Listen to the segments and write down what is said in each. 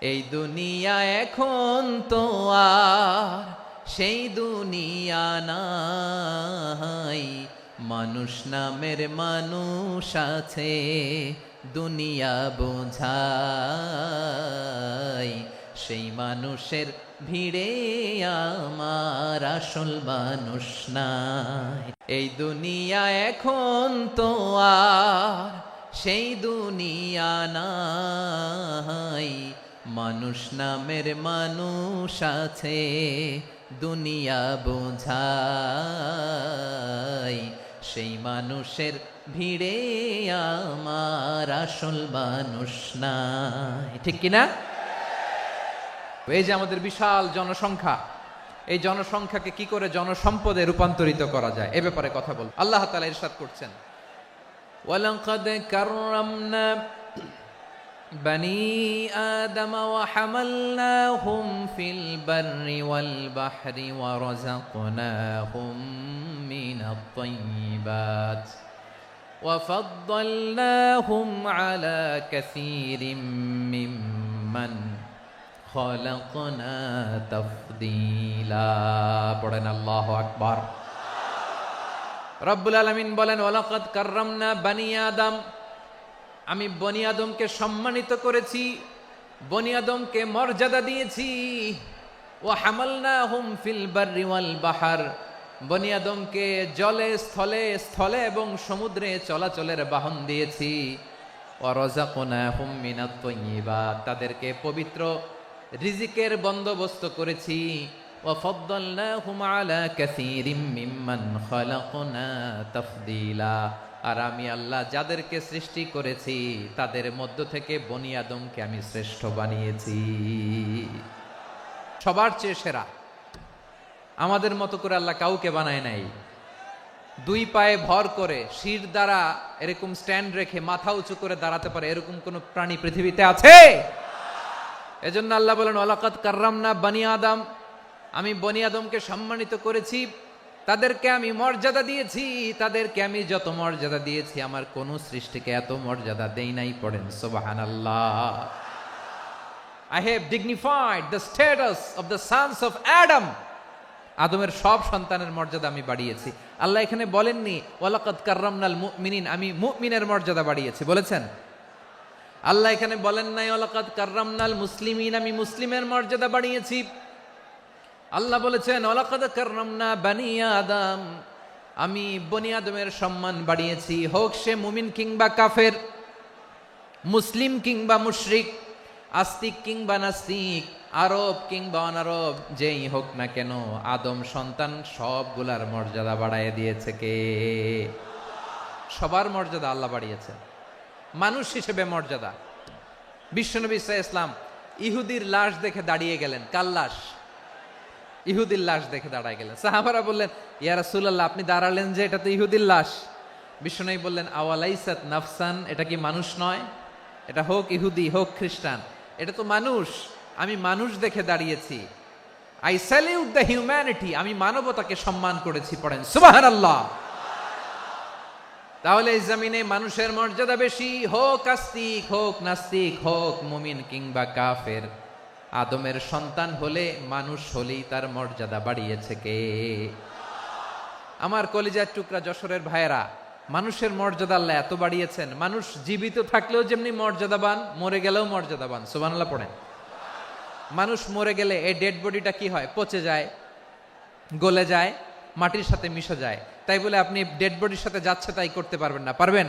এই দুনিয়া এখন তো আর সেই দুনিয়া নাই, মানুষ নামের মানুষ আছে দুনিয়া বোঝাই, সেই মানুষের ভিড়ে আমার আসল মানুষ নাই। এই দুনিয়া এখন তো আর সেই দুনিয়া নাই, মানুষ নামের মানুষ আছে দুনিয়া বোঝাই, সেই মানুষের ভিড়ে আমার আসল মানুষ নাই। ঠিক কিনা? এই যে আমাদের বিশাল জনসংখ্যা, এই জনসংখ্যাকে কি করে জনসম্পদে রূপান্তরিত করা যায় এ ব্যাপারে কথা বল। আল্লাহ তাআলা ইরশাদ করছেন, ওয়ালাকাদ কাররামনা বনি আদম ওয়া হামালনাহুম ফিল বাররি ওয়াল বাহরি ওয়া রাযাকনাহুম মিনাত তাইয়্যিবাত ওয়া ফাদ্দালনাহুম আলা কাসীরিম মিম্মান খালাকনা তাফদীলা। পড়েন আল্লাহু আকবার। রব্বুল আলামিন বলেন, ওয়ালাকাদ কাররামনা বনি আদম, আমি বনি আদমকে সম্মানিত করেছি, বনি আদমকে মর্যাদা দিয়েছি। ওয়া হামালনাহুম ফিল বাররি ওয়াল বাহর, বনি আদমকে জলে স্থলে স্থলে এবং সমুদ্রে চলাচলের বাহন দিয়েছি। ওয়া রাযাকনাহুম মিনাত তাইয়্যিবাত, তাদেরকে পবিত্র রিজিকের বন্দোবস্ত করেছি। ওয়া ফাদ্দালনাহুম আলা কাসীরিম মিম্মান খালাকনা তাফদীলা, আর আমি আল্লাহ যাদেরকে সৃষ্টি করেছি তাদের মধ্য থেকে বনি আদমকে আমি শ্রেষ্ঠ বানিয়েছি, সবার চেয়ে সেরা। আমাদের মতো করে আল্লাহ কাউকে বানায় নাই। দুই পায়ে ভর করে শির দ্বারা এরকম স্ট্যান্ড রেখে মাথা উঁচু করে দাঁড়াতে পারে এরকম কোন প্রাণী পৃথিবীতে আছে? এজন্য আল্লাহ বলেন, ওয়ালাকাদ কাররামনা বনি আদম, আমি বনি আদমকে সম্মানিত করেছি, তাদেরকে আমি মর্যাদা দিয়েছি। তাদেরকে আমি যত মর্যাদা দিয়েছি আমার কোন সৃষ্টিকে এত মর্যাদা দেই নাই। পড়েন সুবহানাল্লাহ। I have dignified the status of the sons of Adam, আদমের সব সন্তানের মর্যাদা আমি বাড়িয়েছি। আল্লাহ এখানে বলেননি ওয়ালাকাদ কাররামনাল মুমিনিন, আমি মুমিনের মর্যাদা বাড়িয়েছি, বলেছেন? আল্লাহ এখানে বলেন নাই ওয়ালাকাদ কাররামনাল মুসলিমিন, আমি মুসলিমের মর্যাদা বাড়িয়েছি। আল্লাহ বলেছেন ওয়ালাকাদ কাররামনা বনি আদম, আমি বনি আদমের সম্মান বাড়িয়েছি, হোক সে মুমিন কিংবা কাফের, মুসলিম কিংবা মুশরিক, আস্তিক কিংবা নাস্তিক, আরব কিংবা অনারব, যেই হোক না কেন আদম সন্তান সবগুলার মর্যাদা বাড়ায় দিয়েছে কে? সবার মর্যাদা আল্লাহ বাড়িয়েছে। মানুষ হিসেবে মর্যাদা। বিশ্বনবী সাল্লাল্লাহু আলাইহি ওয়াসাল্লাম ইহুদির লাশ দেখে দাঁড়িয়ে গেলেন। কার লাশ? ইহুদির লাশ দেখে দাঁড়ায় গেলেন। সাহাবারা বললেন, ইয়া রাসূলুল্লাহ, আপনি দাঁড়ালেন যে, এটা তো ইহুদির লাশ। বিশ্বনবী বললেন, আওয়ালাইসাত নাফসান, এটা কি মানুষ নয়? এটা হোক ইহুদি হোক খ্রিস্টান, এটা তো মানুষ। আমি মানুষ দেখে দাঁড়িয়েছি। আই স্যালিউট দ্য হিউম্যানিটি, আমি মানবতাকে সম্মান করেছি। পড়েন সুবহানাল্লাহ। তাহলে এই জমিনে মানুষের মর্যাদা বেশি, হোক আস্তিক হোক নাস্তিক, হোক মুমিন কিংবা কাফের। আদমের সন্তান হলে, মানুষ হলেই তার মর্যাদা বাড়িয়েছে কে? আমার কলিজার টুকরা যশোরের ভাইয়েরা, মানুষের মর্যাদা আল্লাহ এত বাড়িয়েছেন, মানুষ জীবিত থাকলেও যেমনি মর্যাদাবান, মরে গেলেও মর্যাদাবান। সুবহানাল্লাহ পড়েন। মানুষ মরে গেলে এই ডেড বডিটা কি হয়? পচে যায়, গলে যায়, মাটির সাথে মিশে যায়। তাই বলে আপনি ডেড বডির সাথে যাচ্ছে তাই করতে পারবেন না। পারবেন?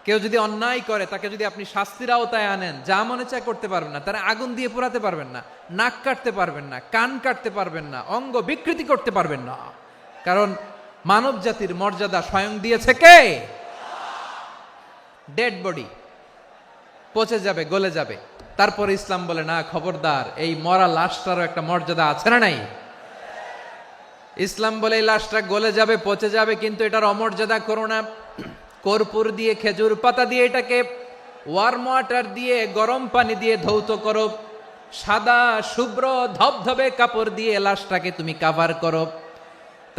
কেউ যদি অন্যায় করে তাকে যদি আপনি শাস্তির আওতায় আনেন, যা মনে চায় করতে পারবেন না। তারা আগুন দিয়ে পোড়াতে পারবেন না, নাক কাটতে পারবেন না, কান কাটতে পারবেন না, অঙ্গ বিকৃতি করতে পারবেন না। কারণ মানব জাতির মর্যাদা স্বয়ং দিয়েছে কে? ডেড বডি পচে যাবে, গলে যাবে। তারপর ইসলাম বলে, না, খবরদার, এই মরা লাশটারও একটা মর্যাদা আছে না নাই? ইসলাম বলে এই লাশটা গলে যাবে, পচে যাবে, কিন্তু এটার অমর্যাদা করো না। কর্পূর দিয়ে, খেজুর পাতা দিয়ে, এটাকে ওয়ার্ম ওয়াটার দিয়ে, গরম পানি দিয়ে ধৌত করো। সাদা শুভ্র ধবধবে কাপড় দিয়ে লাশটাকে তুমি কাভার করো।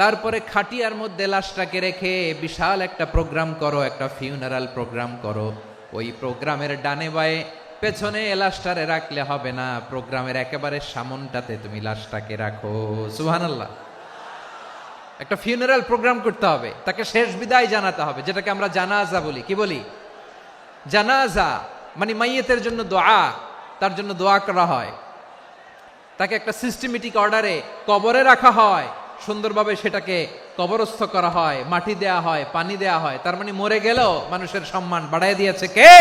তারপরে খাটিয়ার মধ্যে লাশটাকে রেখে বিশাল একটা প্রোগ্রাম করো, একটা ফিউনারাল প্রোগ্রাম করো। ওই প্রোগ্রামের ডানে বায়ে পেছনে লাশটারে রাখলে হবে না, প্রোগ্রামের একেবারে সামনটাতে তুমি লাশটাকে রাখো। সুবহানাল্লাহ। একটা ফিউনারাল প্রোগ্রাম করতে হবে, তাকে শেষ বিদায় জানাতে হবে, যেটাকে আমরা জানাজা বলি। কি বলি? জানাজা মানে মাইয়েতের জন্য দোয়া, তার জন্য দোয়া করা হয়, তাকে একটা সিস্টেমেটিক অর্ডারে কবরে রাখা হয়, সুন্দরভাবে সেটাকে কবরস্থ করা হয়, মাটি দেয়া হয়, পানি দেয়া হয়। তার মানে মরে গেলেও মানুষের সম্মান বাড়ায় দিয়েছে কে?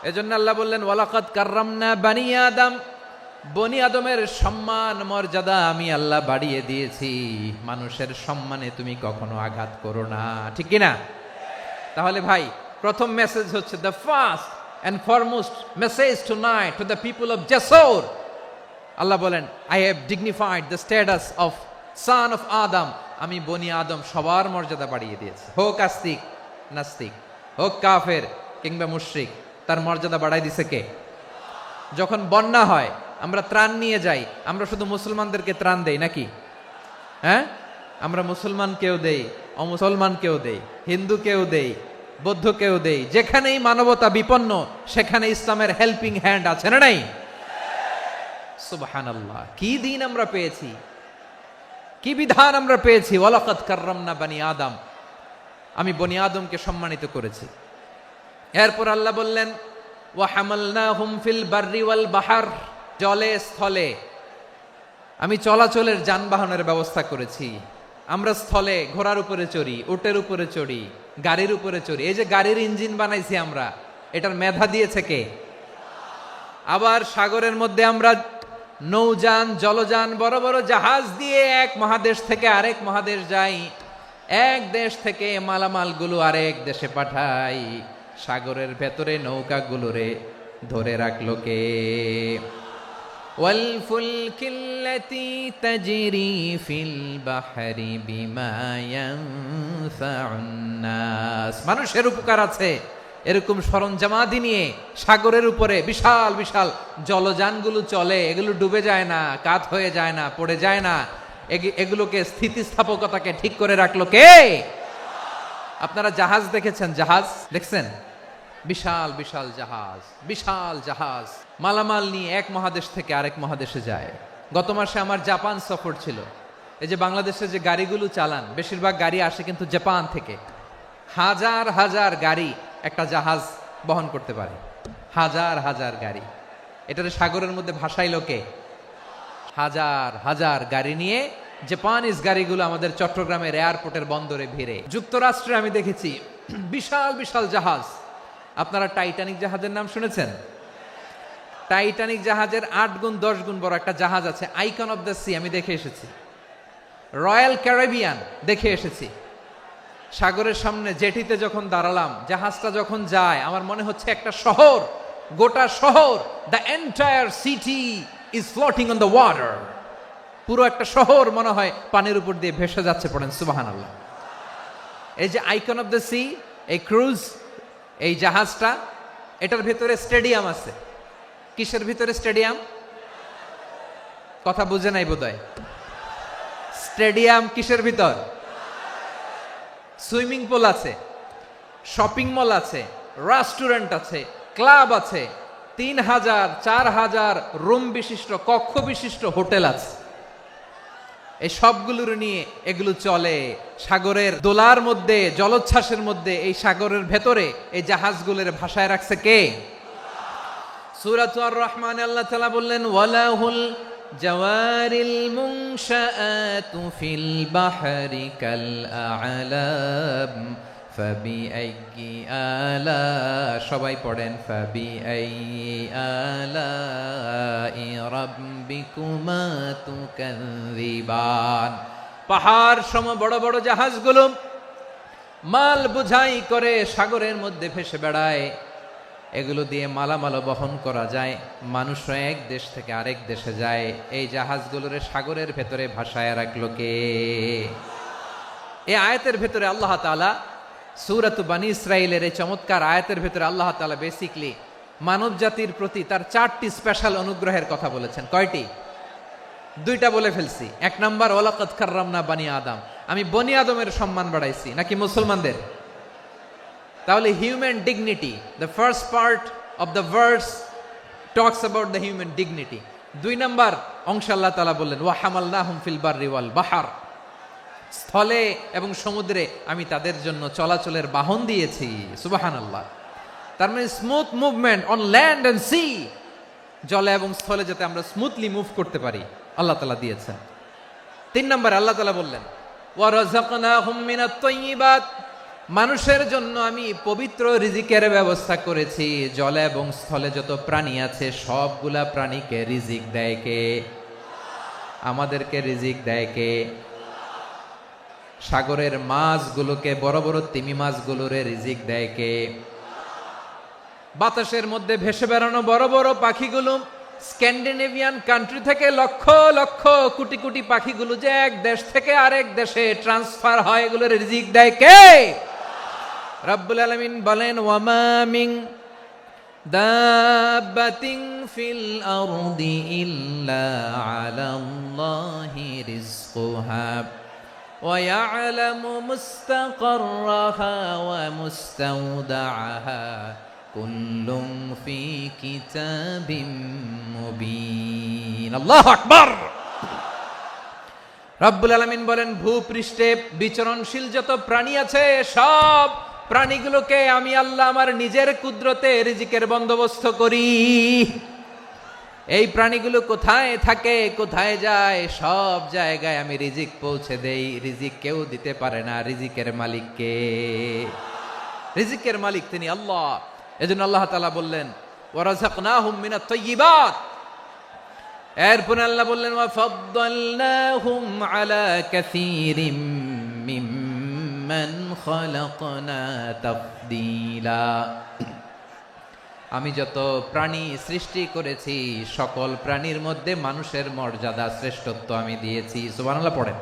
এজন্য আল্লাহ বললেন ওয়ালাকাদ কাররামনা বানি আদম, বনি আদমের সম্মান মর্যাদা আমি আল্লাহ বাড়িয়ে দিয়েছি। মানুষের সম্মানে তুমি কখনো আঘাত করো না, ঠিক কি না? তাহলে ভাই, প্রথম মেসেজ হচ্ছে the first and foremost message tonight to the people of Jessore. আল্লাহ বলেন I have dignified the status of son of Adam. আমি বনি আদম সবার মর্যাদা বাড়িয়ে দিয়েছি, হোক আস্তিক নাস্তিক, হোক কাফের কিংবা মুশরিক, তার মর্যাদা বাড়াই দিছে কে? যখন বন্যা হয় আমরা ত্রাণ নিয়ে যাই, আমরা শুধু মুসলমানদেরকে ত্রাণ দেই নাকি? হ্যাঁ, আমরা মুসলমানকেও দেই, অমুসলমানকেও দেই, হিন্দুকেও দেই, বৌদ্ধকেও দেই। যেখানেই মানবতা বিপন্ন সেখানে ইসলামের হেল্পিং হ্যান্ড আছে না নাই? সুবহানাল্লাহ। কি দিন আমরা পেয়েছি, কি বিধান আমরা পেয়েছি। ওয়ালাকাদ কাররামনা বানি আদম, আমি বনি আদমকে সম্মানিত করেছি। এরপর আল্লাহ বললেন ওয়া হামালনাহুম ফিল বাররি ওয়াল বাহর, জলে স্থলে আমি চলাচলের যানবাহনের ব্যবস্থা করেছি। আমরা স্থলে ঘোড়ার উপরে চড়ি, উটের উপরে চড়ি, গাড়ির উপরে চড়ি। এই যে গাড়ির ইঞ্জিন বানাইছি আমরা, এটার মেধা দিয়েছে কে? আবার সাগরের মধ্যে আমরা নৌযান, জলযান, বড় বড় জাহাজ দিয়ে এক মহাদেশ থেকে আরেক মহাদেশ যাই, এক দেশ থেকে মালামালগুলো আরেক দেশে পাঠাই। সাগরের ভেতরে নৌকাগুলোরে ধরে রাখলো কে? ওয়াল ফুলকিল্লাতি তাজরি ফিল বাহরি বিমা ইয়ানফাউন নাস। মানুষের উপকার আছে এরকম সরঞ্জামাদি নিয়ে সাগরের উপরে বিশাল বিশাল জলযানগুলো চলে, এগুলো ডুবে যায় না, কাত হয়ে যায় না, পড়ে যায় না। এগুলোকে স্থিতিস্থাপকতাকে ঠিক করে রাখলো কে? আপনারা জাহাজ দেখেছেন? জাহাজ দেখছেন? বিশাল বিশাল জাহাজ, বিশাল জাহাজ মালামাল নিয়ে এক মহাদেশ থেকে আরেক মহাদেশে যায়। গত মাসে আমার জাপান সফর ছিল। এই যে বাংলাদেশে যে গাড়িগুলো চালান, বেশিরভাগ গাড়ি আসে কিন্তু জাপান থেকে। হাজার হাজার গাড়ি একটা জাহাজ বহন করতে পারে, হাজার হাজার গাড়ি। এটারে সাগরের মধ্যে ভাসাইলো কে? হাজার হাজার গাড়ি নিয়ে জাপানিজ গাড়িগুলো আমাদের চট্টগ্রামের এয়ারপোর্টের বন্দরে ভিড়ে। যুক্তরাষ্ট্রে আমি দেখেছি বিশাল বিশাল জাহাজ। আপনারা টাইটানিক জাহাজের নাম শুনেছেন? টাইটানিক জাহাজের 8 গুণ 10 গুণ বড় একটা জাহাজ আছে, আইকন অফ দ্য সি, আমি দেখে এসেছি। রয়্যাল ক্যারিবিয়ান দেখে এসেছি। সাগরের সামনে জেটিতে যখন দাঁড়ালাম, জাহাজটা যখন যায়, আমার মনে হচ্ছে একটা শহর, গোটা শহর, the entire city is floating on the water. পুরো একটা শহর মনে হয় পানির উপর দিয়ে ভেসে যাচ্ছে। পড়েন সুবহানাল্লাহ। এই যে আইকন অফ দ্য সি, এই ক্রুজ, এই জাহাজটা, এটার ভিতরে স্টেডিয়াম আছে। কিসের ভিতরে স্টেডিয়াম? কথা বুঝে নাই বোধহয়। স্টেডিয়াম কিসের ভিতর? সুইমিং পুল আছে, শপিং মল আছে, রেস্টুরেন্ট আছে, ক্লাব আছে, 3000 4000 রুম বিশিষ্ট, কক্ষ বিশিষ্ট হোটেল আছে। এই সবগুলোর নিয়ে এগুলো চলে সাগরের দোলার মধ্যে, জলোচ্ছ্বাসের মধ্যে। এই সাগরের ভেতরে এই জাহাজগুলোর ভাষায় রাখছে কে? সূরাতুর আর রহমানে আল্লাহ তাআলা বললেন ওয়ালাহুল জাওয়ারিল মুনশাআতু ফিল বাহরি কাল আ'লাম ফাবিআইয়ি আলা, সবাই পড়েন ফাবিআইয়ি আলাই রাব্বিকুমা তুকাযিবান। পাহাড় সম বড় বড় জাহাজগুলো মাল বোঝাই করে সাগরের মধ্যে ভেসে বেড়ায়। এগুলো দিয়ে মালামাল বহন করা যায়, মানুষরা এক দেশ থেকে আরেক দেশে যায়। এই জাহাজগুলোর সাগরের ভেতরে ভাসায় রাখলো কে? এই আয়াতের ভেতরে আল্লাহ তাআলা সূরাতু বানী ইসরাঈলের এই চমৎকার আয়াতের ভেতরে আল্লাহ তাআলা বেসিক্যালি মানব জাতির প্রতি তার 4টি স্পেশাল অনুগ্রহের কথা বলেছেন। কয়টি? 2টা বলে ফেলছি। 1 নাম্বার ওয়ালাকাদ কাররামনা বানি আদম, আমি বনি আদমের সম্মান বাড়াইছি, নাকি মুসলমানদের? তাহলে human dignity, the first part of the verse talks about the human dignity. 2 number অংশ আল্লাহ তাআলা বললেন ওয়া হামালনাহুম ফিল বাররি ওয়াল বাহর, স্থলে এবং সমুদ্রে আমি তাদের জন্য চলাচলের বাহন দিয়েছি। সুবহানাল্লাহ। তার মানে smooth movement on land and sea, জলে এবং স্থলে যাতে আমরা স্মুথলি মুভ করতে পারি আল্লাহ তাআলা দিয়েছেন। 3 নম্বরে আল্লাহ তাআলা বললেন ওয়া রাযাকনাহুম মিনাত তাইয়্যিবাত, মানুষের জন্য আমি পবিত্র রিজিকের ব্যবস্থা করেছি। জলে এবং স্থলে যত প্রাণী আছে সবগুলা প্রাণীকে রিজিক দেয় কে? আমাদেরকে রিজিক দেয় কে? সাগরের মাছগুলোকে, বড় বড় তিমি মাছগুলোরে রিজিক দেয় কে? বাতাসের মধ্যে ভেসে বেড়ানো বড় বড় পাখিগুলো, স্ক্যান্ডিনেভিয়ান কান্ট্রি থেকে লক্ষ লক্ষ কোটি কোটি পাখিগুলো যে এক দেশ থেকে আরেক দেশে ট্রান্সফার হয়, এগুলোর রিজিক দেয় কে? রব্বুল আলামিন বলেন ওয়ামা মিন দাব্বাতিন ফিল আরদি ইল্লা আলাল্লাহি রিজকুহা ওয়া ইয়ালামু মুস্তাকাররাহা ওয়া মুস্তাওদাআহা কুল্লুম ফি কিতাবিম মুবিন। আল্লাহু আকবার। রব্বুল আলামিন বলেন ভূপৃষ্ঠে বিচরণশীল যত প্রাণী আছে সব প্রাণীগুলোকে আমি আল্লাহ আমার নিজের কুদরতে রিজিকের বন্দোবস্ত করি। এই প্রাণীগুলো কোথায় থাকে, কোথায় যায়, সব জায়গায় আমি রিজিক পৌঁছে দেই। রিজিক কেউ দিতে পারে না, রিজিকের মালিক কে? রিজিকের মালিক তিনি আল্লাহ। এজন্য আল্লাহ তাআলা বললেন ওয়া রাযাকনাহুম মিনাত তাইয়্যিবাত। এরপর আল্লাহ বললেন ওয়া ফাদ্দালনাহুম আলা কাসীরিম মিম্মান খালাকনা তাফদীলা। আমি যত প্রাণী সৃষ্টি করেছি সকল প্রাণীর মধ্যে মানুষের মর্যাদা শ্রেষ্ঠত্ব আমি দিয়েছি। সুবহানাল্লাহ পড়েন।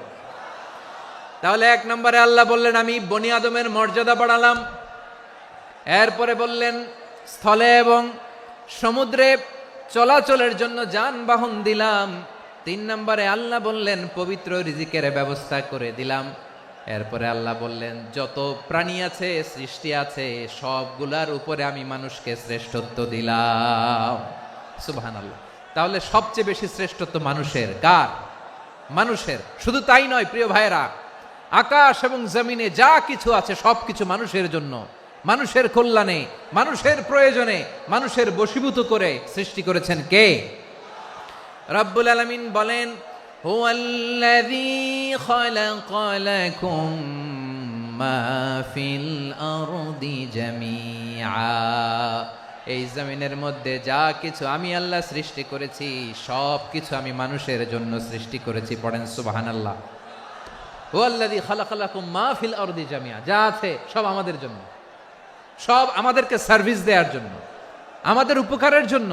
তাহলে 1 নম্বরে আল্লাহ বললেন আমি বনি আদমের মর্যাদা বাড়ালাম। এরপরে বললেন স্থলে এবং সমুদ্রে চলাচলের জন্য যানবাহন দিলাম। 3 নম্বরে আল্লাহ বললেন পবিত্র রিজিকের ব্যবস্থা করে দিলাম। এরপরে আল্লাহ বললেন যত প্রাণী আছে, সৃষ্টি আছে, সবগুলার উপরে আমি মানুষকে শ্রেষ্ঠত্ব দিলাম। সুবহানাল্লাহ। তাহলে সবচেয়ে বেশি শ্রেষ্ঠত্ব মানুষের। কার? মানুষের। শুধু তাই নয় প্রিয় ভাইরা, আকাশ এবং জমিনে যা কিছু আছে সবকিছু মানুষের জন্য, মানুষের কল্যাণে, মানুষের প্রয়োজনে, মানুষের বশীভূত করে সৃষ্টি করেছেন কে? রব্বুল আলামিন বলেন হুয়াল্লাযী খালাকা লাকুম মা ফিল আরদি জামিআ। এই জমিনের মধ্যে যা কিছু আমি আল্লাহ সৃষ্টি করেছি সব কিছু আমি মানুষের জন্য সৃষ্টি করেছি। পড়েন সুবহানাল্লাহ। হুয়াল্লাযী খালাকা লাকুম মা ফিল আরদি জামিআ, যা আছে সব আমাদের জন্য, সব আমাদেরকে সার্ভিস দেওয়ার জন্য, আমাদের উপকারের জন্য,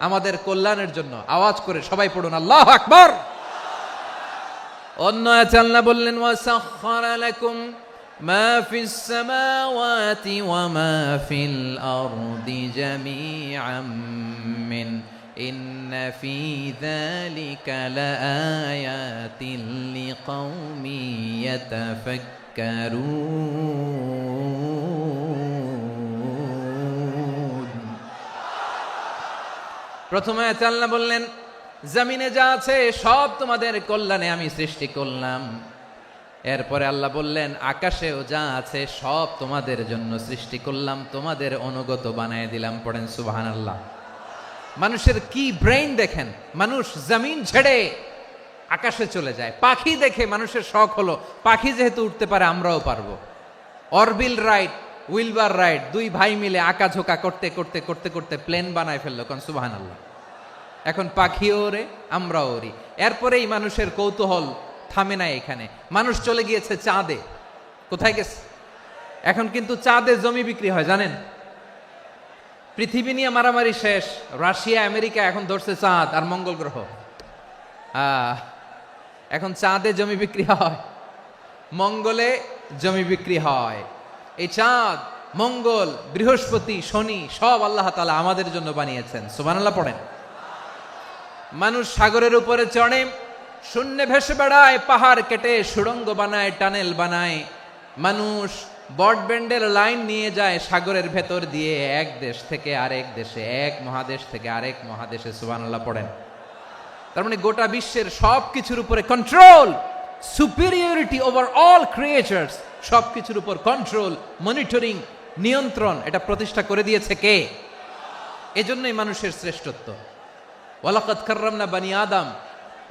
আমাদের কল্যাণের জন্য। আওয়াজ করে সবাই পড়ুন আল্লাহু আকবার। অন্য আয়াতে আল্লাহ বললেন ওয়াসাখখারা লাকুম মা ফিস সামাওয়াতি ওয়া মা ফিল আরদি জামিআম মিন ইন্না ফি যালিকা লাআয়াতিন লিকাউমি ইয়াতাফাক্কারুন। প্রথমে আয়াতে আল্লাহ বললেন জমিনে যা আছে সব তোমাদের কল্যাণে আমি সৃষ্টি করলাম। এরপরে আল্লাহ বললেন আকাশেও যা আছে সব তোমাদের জন্য সৃষ্টি করলাম, তোমাদের অনুগত বানায় দিলাম। পড়েন সুবহানাল্লাহ। মানুষের কি ব্রেইন দেখেন, মানুষ জমিন ছেড়ে আকাশে চলে যায়। পাখি দেখে মানুষের শখ হলো পাখি যেহেতু উঠতে পারে আমরাও পারবো। অরবিল রাইট, উইলবার রাইট, 2 ভাই মিলে আঁকাঝোঁকা করতে করতে করতে করতে প্লেন বানায় ফেললো। কোন সুবহানাল্লাহ। এখন পাখিও ওরে, আমরাও ওরি। এরপরেই মানুষের কৌতূহল থামে না এখানে। মানুষ চলে গিয়েছে চাঁদে। কোথায় গেছে? এখন কিন্তু চাঁদে জমি বিক্রি হয় জানেন। পৃথিবী নিয়ে মারামারি শেষ। রাশিয়া আমেরিকা এখন ধরছে চাঁদ আর মঙ্গল গ্রহ। এখন চাঁদে জমি বিক্রি হয়, মঙ্গলে জমি বিক্রি হয়। এই চাঁদ, মঙ্গল, বৃহস্পতি, শনি সব আল্লাহ তাআলা আমাদের জন্য বানিয়েছেন। সুবহানাল্লাহ পড়েন। মানুষ সাগরের উপরে চড়ে, শূন্যে ভেসে বেড়ায়, পাহাড় কেটে সুড়ঙ্গ বানায়, টানেল বানায়। মানুষ বট ব্যান্ডের লাইন নিয়ে যায় সাগরের ভেতর দিয়ে এক দেশ থেকে আরেক দেশে, এক মহাদেশ থেকে আরেক মহাদেশে। সুবহানাল্লাহ পড়েন। তার মানে গোটা বিশ্বের সব কিছুর উপরে control, superiority over all creatures, সব কিছুর উপর কন্ট্রোল, মনিটরিং, নিয়ন্ত্রণ, এটা প্রতিষ্ঠা করে দিয়েছে কে? এজন্যই মানুষের শ্রেষ্ঠত্ব। ওয়ালাকাদ কাররামনা বানি আদম,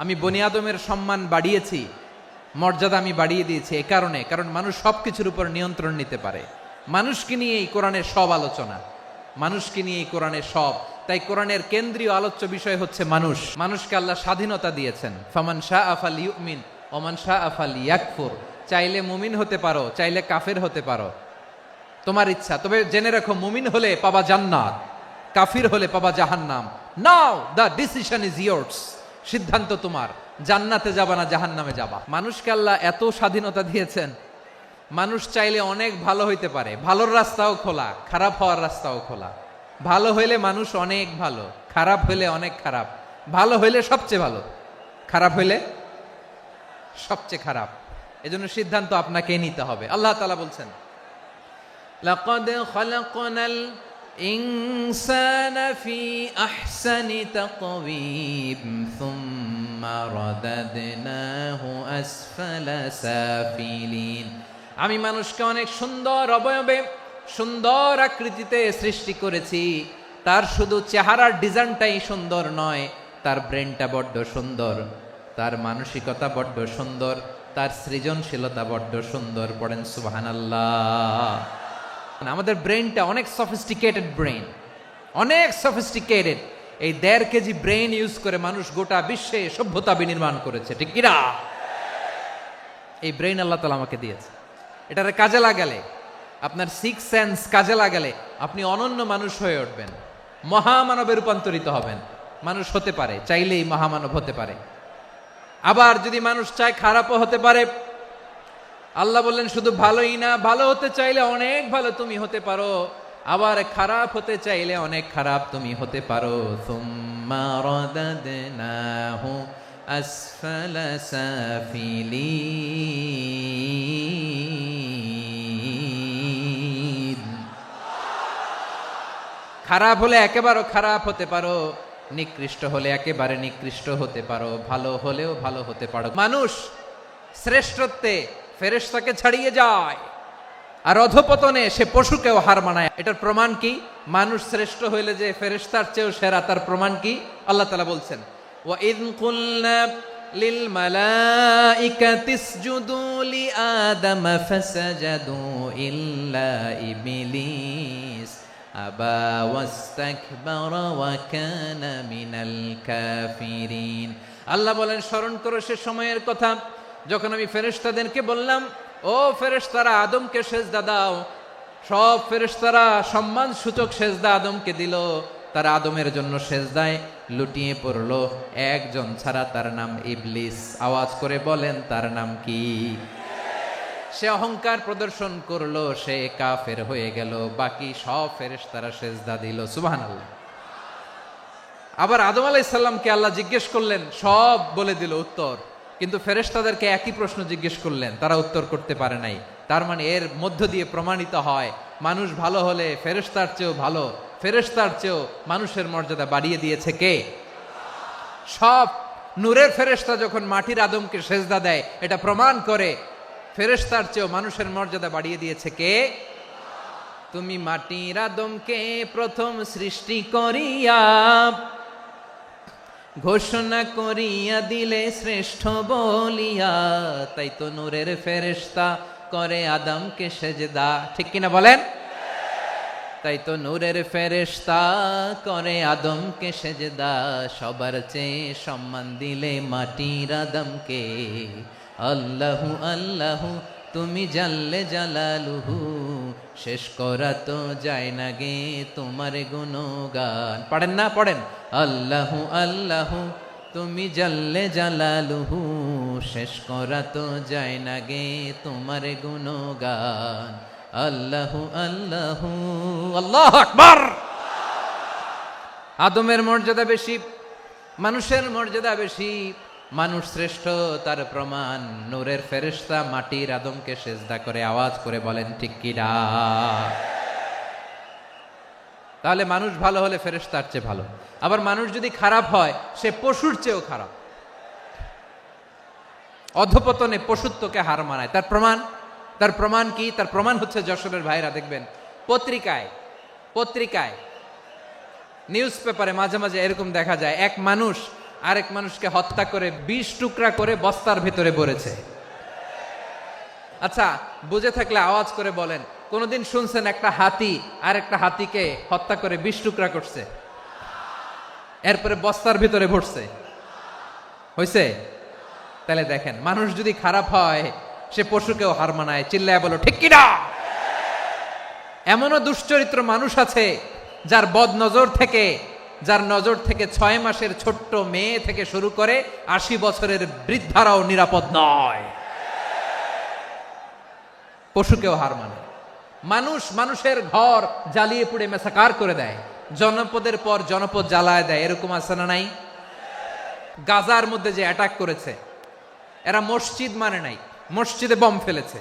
আমি বনি আদমের সম্মান বাড়িয়েছি, মর্যাদা আমি বাড়িয়ে দিয়েছি এই কারণে, কারণ মানুষ সব কিছুর উপর নিয়ন্ত্রণ নিতে পারে। মানুষকে নিয়ে এই কোরআনের সব আলোচনা, মানুষকে নিয়ে এই কোরআনের সব। তাই কোরআনের কেন্দ্রীয় আলোচ্য বিষয় হচ্ছে মানুষ। মানুষকে আল্লাহ স্বাধীনতা দিয়েছেন। ফামান শাআ ফালইউমিন ওয়া মান শাআ ফালইয়াকফুর। চাইলে মুমিন হতে পারো, চাইলে কাফের হতে পারো, তোমার ইচ্ছা। তবে জেনে রাখো, মুমিন হলে পাবা জান্নাত, কাফির হলে পাবা জাহান্নাম। নাও দ্য ডিসিশন ইজ ইয়ার্স। সিদ্ধান্ত তোমার, জান্নাতে যাবা না জাহান্নামে যাবা। মানুষকে আল্লাহ এত স্বাধীনতা দিয়েছেন, মানুষ চাইলে অনেক ভালো হইতে পারে। ভালোর রাস্তাও খোলা, খারাপ হওয়ার রাস্তাও খোলা। ভালো হইলে মানুষ অনেক ভালো, খারাপ হইলে অনেক খারাপ। ভালো হইলে সবচেয়ে ভালো, খারাপ হইলে সবচেয়ে খারাপ। এজন্য সিদ্ধান্ত আপনাকেই নিতে হবে। আল্লাহ তাআলা বলছেন, লাকাদ খালাকনাল ইনসানা ফি আহসানি তাকওয়িম সুম্মা রাদাদনাহু আসফালা সাফিলিন। আমি মানুষকে অনেক সুন্দর অবয়বে, সুন্দর আকৃতিতে সৃষ্টি করেছি। তার শুধু চেহারার ডিজাইনটাই সুন্দর নয়, তার ব্রেনটা বড্ড সুন্দর, তার মানসিকতা বড্ড সুন্দর, তার সৃজনশীলতা বড্ড সুন্দর। পড়েন সুবহানাল্লাহ। আমাদের ব্রেনটা অনেক সফিস্টিকেটেড ব্রেন, অনেক সফিস্টিকেটেড। এই 1.5 কেজি ব্রেন ইউজ করে মানুষ গোটা বিশ্বে সভ্যতা বিনির্মাণ করেছে, ঠিক কিনা? এই ব্রেন আল্লাহ তাআলা আমাকে দিয়েছে। এটারে কাজে লাগালে, আপনার 6 সেন্স কাজে লাগালে আপনি অনন্য মানুষ হয়ে উঠবেন, মহামানবে রূপান্তরিত হবেন। মানুষ হতে পারে, চাইলেই মহামানব হতে পারে। আবার যদি মানুষ চায় খারাপও হতে পারে। আল্লাহ বললেন শুধু ভালোই না, ভালো হতে চাইলে অনেক ভালো তুমি হতে পারো, আবার খারাপ হতে চাইলে অনেক খারাপ তুমি হতে পারো। সুম্মা রাদাদনাহু আসফালা সাফিলিন। খারাপ হলে একেবারে খারাপ হতে পারো, নিকৃষ্ট হলে একেবারে নিকৃষ্ট হতে পারো, ভালো হলেও ভালো হতে পারো। মানুষ শ্রেষ্ঠত্বে ফেরেশতাকে ছাড়িয়ে যায়, আর অধপতনে সে পশুকেও হার মানায়। এটার প্রমাণ কি? মানুষ শ্রেষ্ঠ হইলে যে ফেরেশতার চেয়েও সেরা, তার প্রমাণ কি? আল্লাহ তাআলা বলছেন, ওয়া ইয কুলনা লিল মালাইকাতি ইসজুদু লি আদম ফাসাজাদু ইল্লা ইবলিস আবা ওয়াস্তাকবারা ওয়া কানা মিনাল কাফিরিন। আল্লাহ বলেন, স্মরণ করো সে সময়ের কথা যখন আমি ফেরেশতাদেরকে বললাম, ও ফেরেশতারা আদমকে সেজদা দাও। সব ফেরেশতারা সম্মান সূচক সেজদা আদমকে দিল। তারা আদমের জন্য সেজদায় লুটিয়ে পড়লো, একজন ছাড়া, তার নাম ইবলিস। আওয়াজ করে বলেন, তার নাম কি? সে অহংকার প্রদর্শন করলো, সে কাফের হয়ে গেল। বাকি সব ফেরেশতারা সেজদা দিল। সুবহানাল্লাহ। আবার আদম আলাইহিস সালামকে আল্লাহ জিজ্ঞেস করলেন, সব বলে দিল উত্তর, কিন্তু ফেরেশতাদেরকে একই প্রশ্ন জিজ্ঞেস করলেন, তারা উত্তর করতে পারে নাই। তার মানে এর মধ্য দিয়ে প্রমাণিত হয়, মানুষ ভালো হলে ফেরেশতার চেয়েও ভালো, ফেরেশতার চেয়েও মানুষের মর্যাদা বাড়িয়ে দিয়েছে কে? সব নূরের ফেরেশতা যখন মাটির আদমকে সেজদা দেয়, এটা প্রমাণ করে ফেরেশতার চেয়েও মানুষের মর্যাদা বাড়িয়ে দিয়েছে কে? তুমি মাটির আদমকে প্রথম সৃষ্টি করিয়া ঘোষণা করিয়া দিলে শ্রেষ্ঠ বলিয়া, তাই তো নূরের ফেরেশতা করে আদমকে সেজদা। ঠিক কিনা বলেন? তাই তো নূরের ফেরেশতা করে আদমকে সেজদা। সবার চেয়ে সম্মান দিলে মাটির আদমকে। আল্লাহু আল্লাহু তুমি জাল্লে জালালুহু, শেষ করা তো যায় না গে তোমার গুণগান। পড়েন না? পড়েন। আল্লাহু আল্লাহু তুমি জাল্লে জালালুহু, শেষ করা তো যায় না গে তোমার গুণগান। আল্লাহু আল্লাহু। আল্লাহু আকবার। আদমের মর্যাদা বেশি, মানুষের মর্যাদা বেশি। মানুষ শ্রেষ্ঠ তার প্রমাণ, নূরের ফেরেশতা মাটির আদমকে সেজদা করে আওয়াজ করে বলেন ঠিক কিনা। তাহলে মানুষ ভালো হলে ফেরেশতার চেয়ে ভালো। আবার মানুষ যদি খারাপ হয় সে পশুর চেয়েও খারাপ, অধপতনে পশুত্বকে হার মানায়। তার প্রমাণ কি? তার প্রমাণ হচ্ছে যশোরের ভাইরা দেখবেন পত্রিকায় নিউজ পেপারে মাঝে মাঝে এরকম দেখা যায়, এক মানুষ আরেক মানুষকে হত্যা করে 20 টুকরা করে বস্তার ভেতরে ভরেছে। আচ্ছা, বুঝে থাকলে আওয়াজ করে বলেন, কোনদিন শুনছেন একটা হাতি আর একটা হাতিকে হত্যা করে 20 টুকরা করছে, এরপরে বস্তার ভিতরে ভরছে? হইছে? তাহলে দেখেন, মানুষ যদি খারাপ হয় সে পশুকেও হার মানায়। চিল্লায় বলো ঠিক কিনা। এমনও দুশ্চরিত্র মানুষ আছে যার নজর থেকে 6 মাসের ছোট্ট মেয়ে থেকে শুরু করে 80 বছরের বৃদ্ধারাও নিরাপদ নয়। পশুকেও হার মানে। মানুষের ঘর জ্বালিয়ে পুড়ে মেসাকার করে দেয়, জনপদের পর জনপদ জ্বালায় দেয়। এরকম আছে না নাই? গাজার মধ্যে যে অ্যাটাক করেছে, এরা মসজিদ মানে নাই, মসজিদে বম ফেলেছে।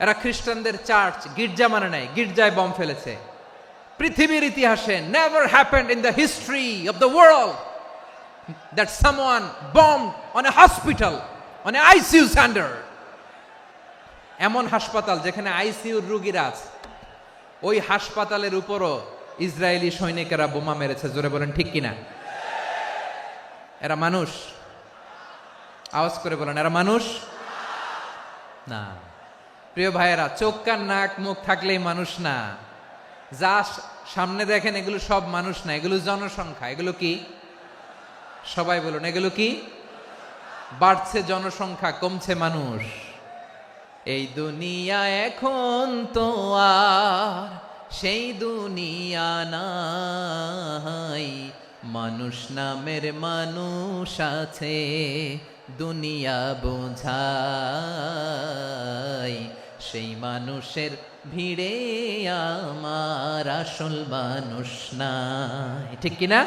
এরা খ্রিস্টানদের চার্চ গির্জা মানে নাই, গির্জায় বম ফেলেছে। পৃথিবীর ইতিহাসে never happened in the history of the world that someone bombed on a hospital, on a ICU center. এমন হাসপাতাল যেখানে আইসিইউর রোগীরা আছে, ওই হাসপাতালের উপরও ইসরায়েলি সৈনিকেরা বোমা মেরেছে। জোরে বলেন ঠিক কিনা। এরা মানুষ? আওয়াজ করে বলেন, এরা মানুষ না। প্রিয় ভাইয়েরা, চোখ কান নাক মুখ থাকলেই মানুষ না। যা সামনে দেখেন এগুলো সব মানুষ না, এগুলো জনসংখ্যা। এগুলো কি? সবাই বলুন, এগুলো কি? বাড়ছে জনসংখ্যা, কমছে মানুষ। এই দুনিয়া এখন তো আর সেই দুনিয়া নাই, মানুষ নামের মানুষ আছে দুনিয়া বোঝাই, সেই মানুষের ভিড়ে আমার আসল মানুষ নাই। ঠিক কিনা?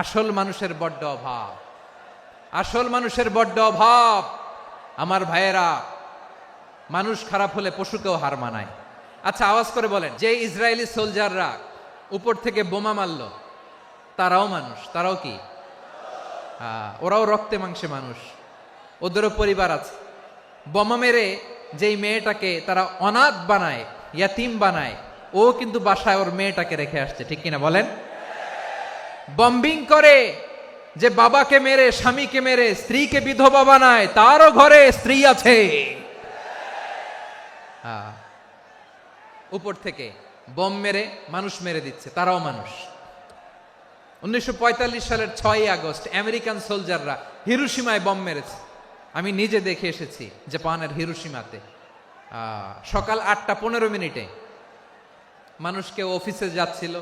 আসল মানুষের বড্ড অভাব, আসল মানুষের বড্ড অভাব। আমার ভাইয়েরা, মানুষ খারাপ হলে পশুকেও হার মানায়। আচ্ছা, আওয়াজ করে বলেন, যে ইসরায়েলি সোলজাররা উপর থেকে বোমা মারল তারাও মানুষ? তারাও কি? ওরাও রক্তে মাংসে মানুষ, ওদেরও পরিবার আছে। বোমা মেরে যেই মেয়েটাকে তারা অনাথ বানায়, ইয়াতিম বানায়, ও কিন্তু বাসায় ওর মেয়েটাকে রেখে আসছে। ঠিক কিনা বলেন? বম্বিং করে যে বাবাকে মেরে, স্বামীকে মেরে স্ত্রীকে বিধবা বানায়, তারও ঘরে স্ত্রী আছে। উপর থেকে বম মেরে মানুষ মেরে দিচ্ছে, তারাও মানুষ। 1945 সালের 6 আগস্ট আমেরিকান সোলজাররা হিরোশিমায় বম মেরেছে। আমি নিজে দেখে এসেছি জাপানের হিরোশিমাতে। সকাল 8:15 মানুষ কেউ অফিসে যাচ্ছিল,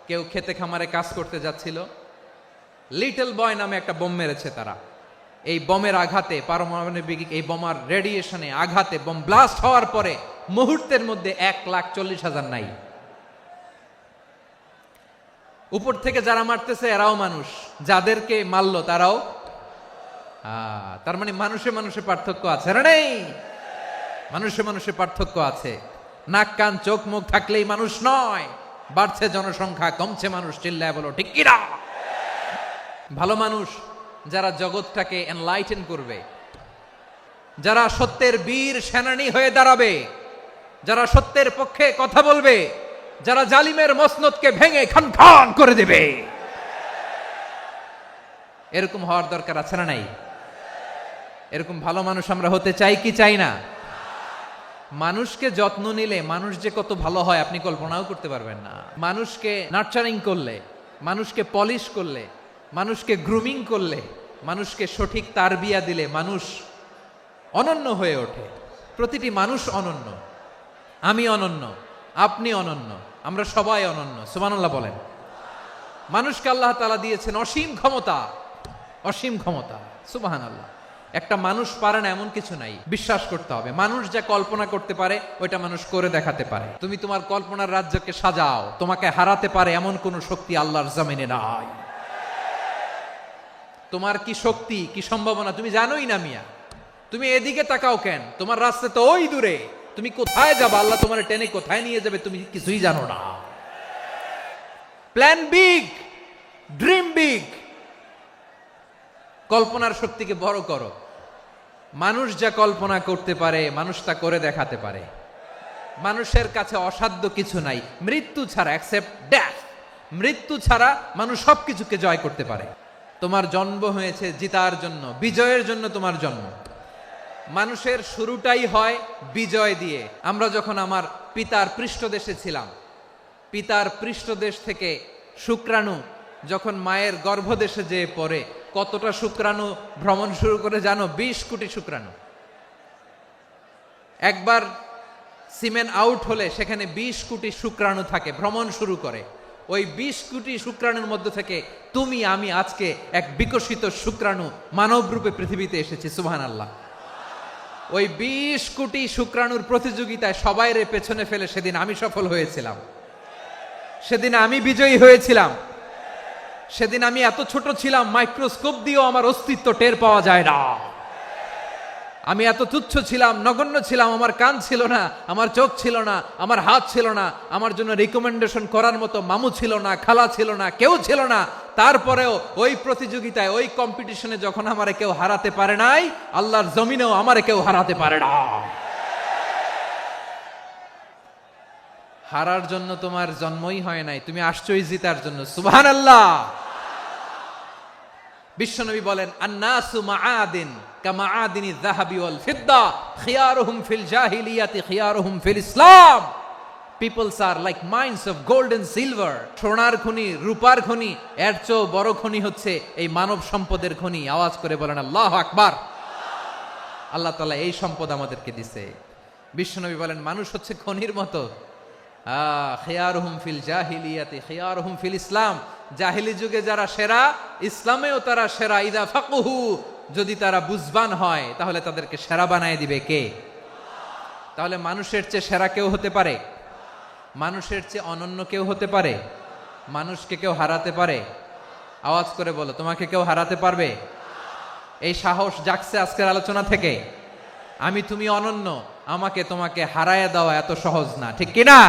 কেউ খেতে খামারে কাজ করতে যাচ্ছিল। লিটল বয় নামে একটা বোম মেরেছে তারা। এই বোমের আঘাতে, পারমাণবিক এই বোমার রেডিয়েশনে আঘাতে বোম ব্লাস্ট হওয়ার পরে মুহূর্তের মধ্যে 1,40,000 নাই। উপর থেকে যারা মারতেছে এরাও মানুষ, যাদেরকে মারলো তারাও। তার মানে মানুষে মানুষে পার্থক্য আছে না? নেই? মানুষে মানুষে পার্থক্য আছে। নাক কান চোখ মুখ থাকলেই মানুষ নয়। বাড়ছে জনসংখ্যা, কমছে মানুষ। চিল্লায় বলো ঠিক কিনা। ভালো মানুষ যারা জগৎটাকে এনলাইটেন করবে, যারা সত্যের বীর সেনানী হয়ে দাঁড়াবে, যারা সত্যের পক্ষে কথা বলবে, যারা জালিমের মসনদকে ভেঙে খান খান করে দেবে, এরকম হওয়ার দরকার আছে না নাই? এরকম ভালো মানুষ আমরা হতে চাই কি চাই না? মানুষকে যত্ন নিলে মানুষ যে কত ভালো হয় আপনি কল্পনাও করতে পারবেন না। মানুষকে নার্চারিং করলে, মানুষকে পলিশ করলে, মানুষকে গ্রুমিং করলে, মানুষকে সঠিক তারবিয়া দিলে মানুষ অনন্য হয়ে ওঠে। প্রতিটি মানুষ অনন্য। আমি অনন্য, আপনি অনন্য, আমরা সবাই অনন্য। সুবহানাল্লাহ বলেন। মানুষকে আল্লাহ তাআলা দিয়েছেন অসীম ক্ষমতা, অসীম ক্ষমতা। সুবহানাল্লাহ। একটা মানুষ পারে না এমন কিছু নাই, বিশ্বাস করতে হবে। মানুষ যা কল্পনা করতে পারে ওইটা মানুষ করে দেখাতে পারে। তুমি তোমার কল্পনার রাজ্যকে সাজাও, তোমাকে হারাতে পারে এমন কোন শক্তি আল্লাহর জমিনে নাই। তোমার কি শক্তি, কি সম্ভাবনা তুমি জানোই না মিয়া। তুমি এদিকে তাকাও কেন? তোমার রাস্তা তো ওই দূরে। তুমি কোথায় যাবে, আল্লাহ তোমার টেনে কোথায় নিয়ে যাবে তুমি কিছুই জানো না। প্ল্যান বিগ, ড্রিম বিগ, কল্পনার শক্তিকে বড় করো। মানুষ যা কল্পনা করতে পারে মানুষ তা করে দেখাতে পারে। মানুষের কাছে অসাধ্য কিছু নাই, মৃত্যু ছাড়া, এক্সেপ্ট ডেথ। মৃত্যু ছাড়া মানুষ সবকিছুকে জয় করতে পারে। তোমার জন্ম হয়েছে জিতার জন্য, বিজয়ের জন্য তোমার জন্ম। মানুষের শুরুটাই হয় বিজয় দিয়ে। আমরা যখন আমার পিতার পৃষ্ঠদেশে ছিলাম, পিতার পৃষ্ঠদেশ থেকে শুক্রাণু যখন মায়ের গর্ভদেশে যেয়ে পড়ে, কতটা শুক্রাণু ভ্রমণ শুরু করে জানো? 20 কোটি শুক্রাণু। একবার সিমেন আউট হলে সেখানে 20 কোটি শুক্রাণু থাকে, ভ্রমণ শুরু করে। ওই 20 কোটি শুক্রাণুর মধ্য থেকে তুমি আমি আজকে এক বিকশিত শুক্রাণু মানব রূপে পৃথিবীতে এসেছি। সুবহানাল্লাহ। ওই 20 কোটি শুক্রাণুর প্রতিযোগিতায় সবাইরে পেছনে ফেলে সেদিন আমি সফল হয়েছিলাম, সেদিন আমি বিজয়ী হয়েছিলাম। সেদিন আমি এত ছোট ছিলাম, মাইক্রোস্কোপ দিয়েও আমার অস্তিত্ব টের পাওয়া যায় না। আমি এত তুচ্ছ ছিলাম, নগণ্য ছিলাম। আমার কান ছিল না, আমার চোখ ছিল না, আমার হাত ছিল না, আমার জন্য রিকমেন্ডেশন করার মতো মামু ছিল না, খালা ছিল না, কেউ ছিল না। তারপরেও ওই প্রতিযোগিতায়, ওই কম্পিটিশনে যখন আমারে কেউ হারাতে পারে নাই, আল্লাহর জমিনেও আমারে কেউ হারাতে পারে না। হারার জন্য তোমার জন্মই হয় নাই, তুমি আসছই জিতার জন্য। সুবহানাল্লাহ। বিশ্বনবী বলেন, আন্নাসু মাআদিন কামাআদিনি যাহাবি ওয়াল ফিদ্দা খিয়ারুহুম ফিল জাহিলিয়াতি খিয়ারুহুম ফিল ইসলাম। Peoples are like mines of gold and silver. সোনার খনি, রূপার খনি, এর চেয়েও বড় খনি হচ্ছে এই মানব সম্পদের খনি। আওয়াজ করে বলেন আল্লাহু আকবার। আল্লাহ তাআলা এই সম্পদ আমাদেরকে দিয়েছে। বিশ্বনবী বলেন, মানুষ হচ্ছে খনির মতো। খিয়ারুহুম ফিল জাহিলিয়াতি খিয়ারুহুম ফিল ইসলাম। জাহিলি যুগে যারা সেরা, ইসলামেও তারা সেরা। ইদা ফাকুহু, যদি তারা বুঝবান হয় তাহলে তাদেরকে সেরা বানায় দিবে কে? তাহলে মানুষের চেয়ে সেরা কেউ হতে পারে? মানুষের চেয়ে অনন্য কেউ হতে পারে? মানুষকে কেউ হারাতে পারে? আওয়াজ করে বলো, তোমাকে কেউ হারাতে পারবে? এই সাহস জাগছে আজকের আলোচনা থেকে। আমি তুমি অনন্য, আমাকে তোমাকে হারায় দেওয়া এত সহজ না, ঠিক কিনা?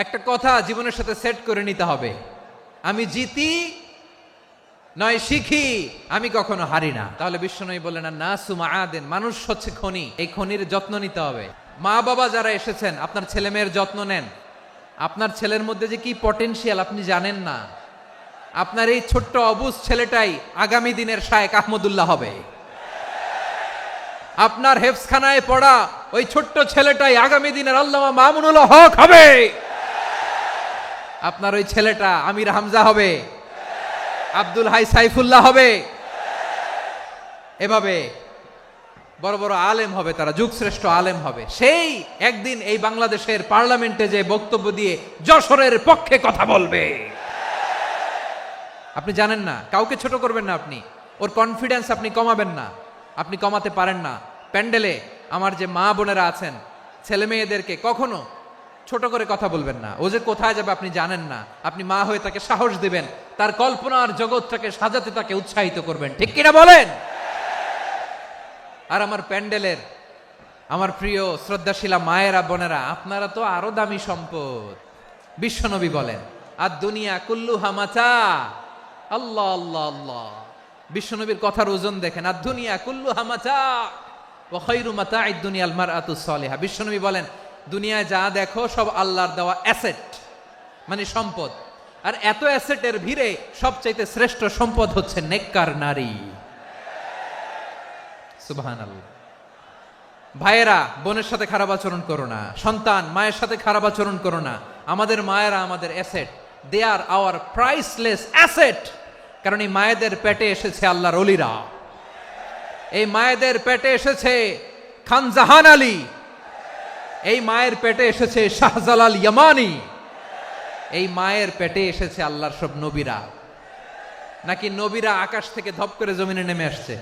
একটা কথা জীবনের সাথে সেট করে নিতে হবে, আমি জিতি নয় শিখি, আমি কখনো হারি না। তাহলে বিশ্বনবী বললেন, নাসু মাআদিন, মানুষ হচ্ছে খনি। এই খনির যত্ন নিতে হবে। মা বাবা যারা এসেছেন, আপনার ছেলে মেয়ের যত্ন নেন। আপনার ছেলের মধ্যে যে কি পটেনশিয়াল আপনি জানেন না। আপনার এই ছোট্ট অবুজ ছেলেটাই আগামী দিনের শায়েখ আহমদুল্লাহ হবে। আপনার হেফজখানায় পড়া ওই ছোট্ট ছেলেটাই আগামী দিনের আল্লামা মামুনুল হক হবে। আপনার ওই ছেলেটা আমির হামজা হবে, আব্দুল হাই সাইফুল্লাহ হবে। এভাবে বড় বড় আলেম হবে, তারা যুগশ্রেষ্ঠ আলেম হবে। সেই একদিন এই বাংলাদেশের পার্লামেন্টে যে বক্তব্য দিয়ে যশোরের পক্ষে কথা বলবে। আপনি জানেন না, কাউকে ছোট করবেন না আপনি। ওর কনফিডেন্স আপনি কমাবেন না, আপনি কমাতে পারেন না। প্যান্ডেলে আমার যে মা বোনেরা আছেন, ছেলে মেয়েদেরকে কখনো ছোট করে কথা বলবেন না। ও যে কোথায় যাবে আপনি জানেন না। আপনি মা হয়ে তাকে সাহস দিবেন, তার কল্পনার জগৎটাকে সাজাতে তাকে উৎসাহিত করবেন, ঠিক কিনা বলেন? আর আমার প্যান্ডেলের আমার প্রিয় শ্রদ্ধাশীলা মায়েরা বোনেরা, আপনারা তো আরো দামি সম্পদ। বিশ্বনবী বলেন, আর দুনিয়া কুল্লুহা মাতা। আল্লাহ আল্লাহ আল্লাহ। বিশ্বনবীর কথার ওজন দেখেন, আর দুনিয়া কুল্লুহা মাতা ওয়া খায়রু মাতা'আদ দুনিয়াল মারআতুস সালিহা। বিশ্বনবী বলেন, দুনিয়ায় যা দেখো সব আল্লাহর দেওয়া অ্যাসেট, মানে সম্পদ। আর এত অ্যাসেটের ভিড়ে সবচাইতে শ্রেষ্ঠ সম্পদ হচ্ছে নেককার নারী। সুবহানাল্লাহ। ভাইয়েরা, বোনের সাথে খারাপ আচরণ করো না। সন্তান মায়ের সাথে খারাপ আচরণ করো না। আমাদের মায়েরা আমাদের asset, they are our priceless asset. কারণ এই মায়েদের পেটে এসেছে আল্লাহর ওলিরা। এই মায়েদের পেটে এসেছে খান জাহান আলী। এই মায়ের পেটে এসেছে শাহজালাল ইয়ামানি। এই মায়ের পেটে এসেছে আল্লাহর সব নবীরা। নাকি নবীরা আকাশ থেকে ধপ করে জমিনে নেমে আসছে?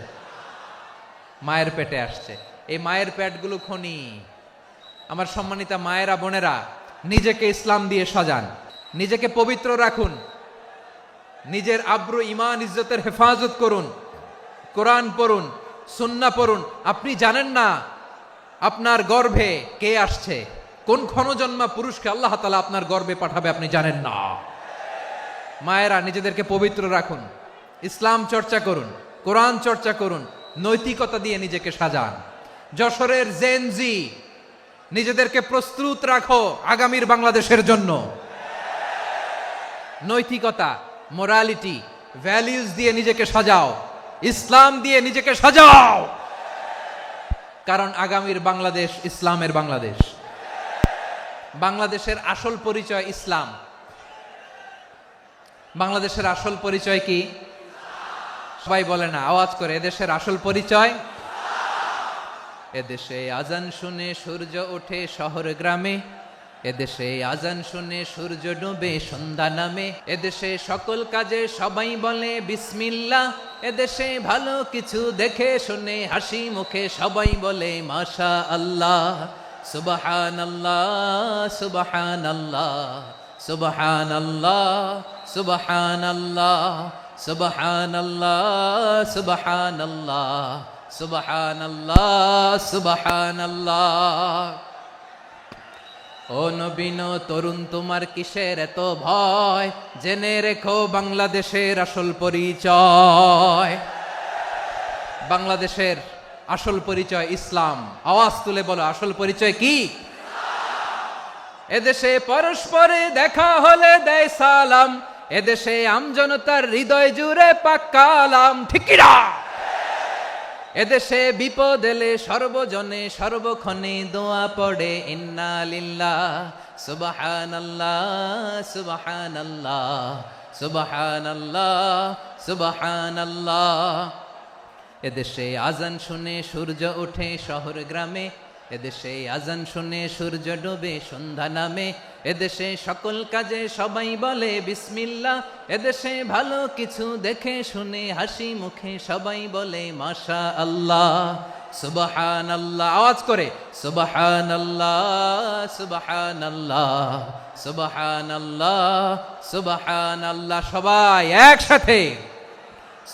মায়ের পেটে আসছে। এই মায়ের পেটগুলো খনি। আমার সম্মানিতা মায়েরা বোনেরা, নিজেকে ইসলাম দিয়ে সাজান, নিজেকে পবিত্র রাখুন। নিজের আব্রু ইমান ইজ্জতের হেফাজত করুন, কোরআন পড়ুন, সুন্নাহ পড়ুন। আপনি জানেন না আপনার গর্ভে কে আসছে, কোন ক্ষণজন্মা পুরুষকে আল্লাহ তাআলা আপনার গর্ভে পাঠাবে আপনি জানেন না। মায়েরা নিজেদেরকে পবিত্র রাখুন, ইসলাম চর্চা করুন, কোরআন চর্চা করুন, নৈতিকতা দিয়ে নিজেকে সাজান। যশোরের জেনজি, নিজেদেরকে প্রস্তুত রাখো আগামীর বাংলাদেশের জন্য। নৈতিকতা, মোরালিটি, ভ্যালিউজ দিয়ে নিজেকে সাজাও, ইসলাম দিয়ে নিজেকে সাজাও, কারণ আগামীর বাংলাদেশ ইসলামের বাংলাদেশ। বাংলাদেশের আসল পরিচয় ইসলাম। বাংলাদেশের আসল পরিচয় কি? সবাই বলে না, আওয়াজ করে, এদেশের আসল পরিচয়। এদেশে আজান শুনে সূর্য ওঠে শহর গ্রামে, এদেশে আজান শুনে সূর্য ডুবে সন্ধ্যা নামে, এদেশে সকল কাজে সবাই বলে বিসমিল্লাহ, এদেশে ভালো কিছু দেখে শুনে হাসি মুখে সবাই বলে মাশা আল্লাহ। সুবহানাল্লাহ সুবহানাল্লাহ সুবহানাল্লাহ সুবহানাল্লাহ সুবহানাল্লাহ সুবহানাল্লাহ সুবহানাল্লাহ সুবহানাল্লাহ। ও নবীন তরুণ, তোমার কিসের এত ভয়? জেনে রেখো বাংলাদেশের আসল পরিচয়। বাংলাদেশের আসল পরিচয় ইসলাম। আওয়াজ তুলে বলো, আসল পরিচয় কি? এদেশে পরস্পরে দেখা হলে দেয় সালাম, এদেশে আমজনতার হৃদয় জুড়ে পাক্কালাম, ঠিক কি না? এদেশে বিপদ এলে সর্বজনে সর্বক্ষণে দোয়া পড়ে ইন্না লিল্লাহ সুবহানাল্লাহ সুবহানাল্লাহ সুবহানাল্লাহ সুবহানাল্লাহ। এদেশে আজান শুনে সূর্য ওঠে শহর গ্রামে, এদেশে আজান শুনে সূর্য ডুবে সন্ধ্যা নামে, এদেশে সকল কাজে সবাই বলে বিসমিল্লাহ, এদেশে ভালো কিছু দেখে শুনে হাসি মুখে সবাই বলে মাশা আল্লাহ। সুবহানাল্লাহ, আওয়াজ করে সুবহানাল্লাহ সুবহানাল্লাহ সুবহানাল্লাহ সুবহানাল্লাহ। সবাই একসাথে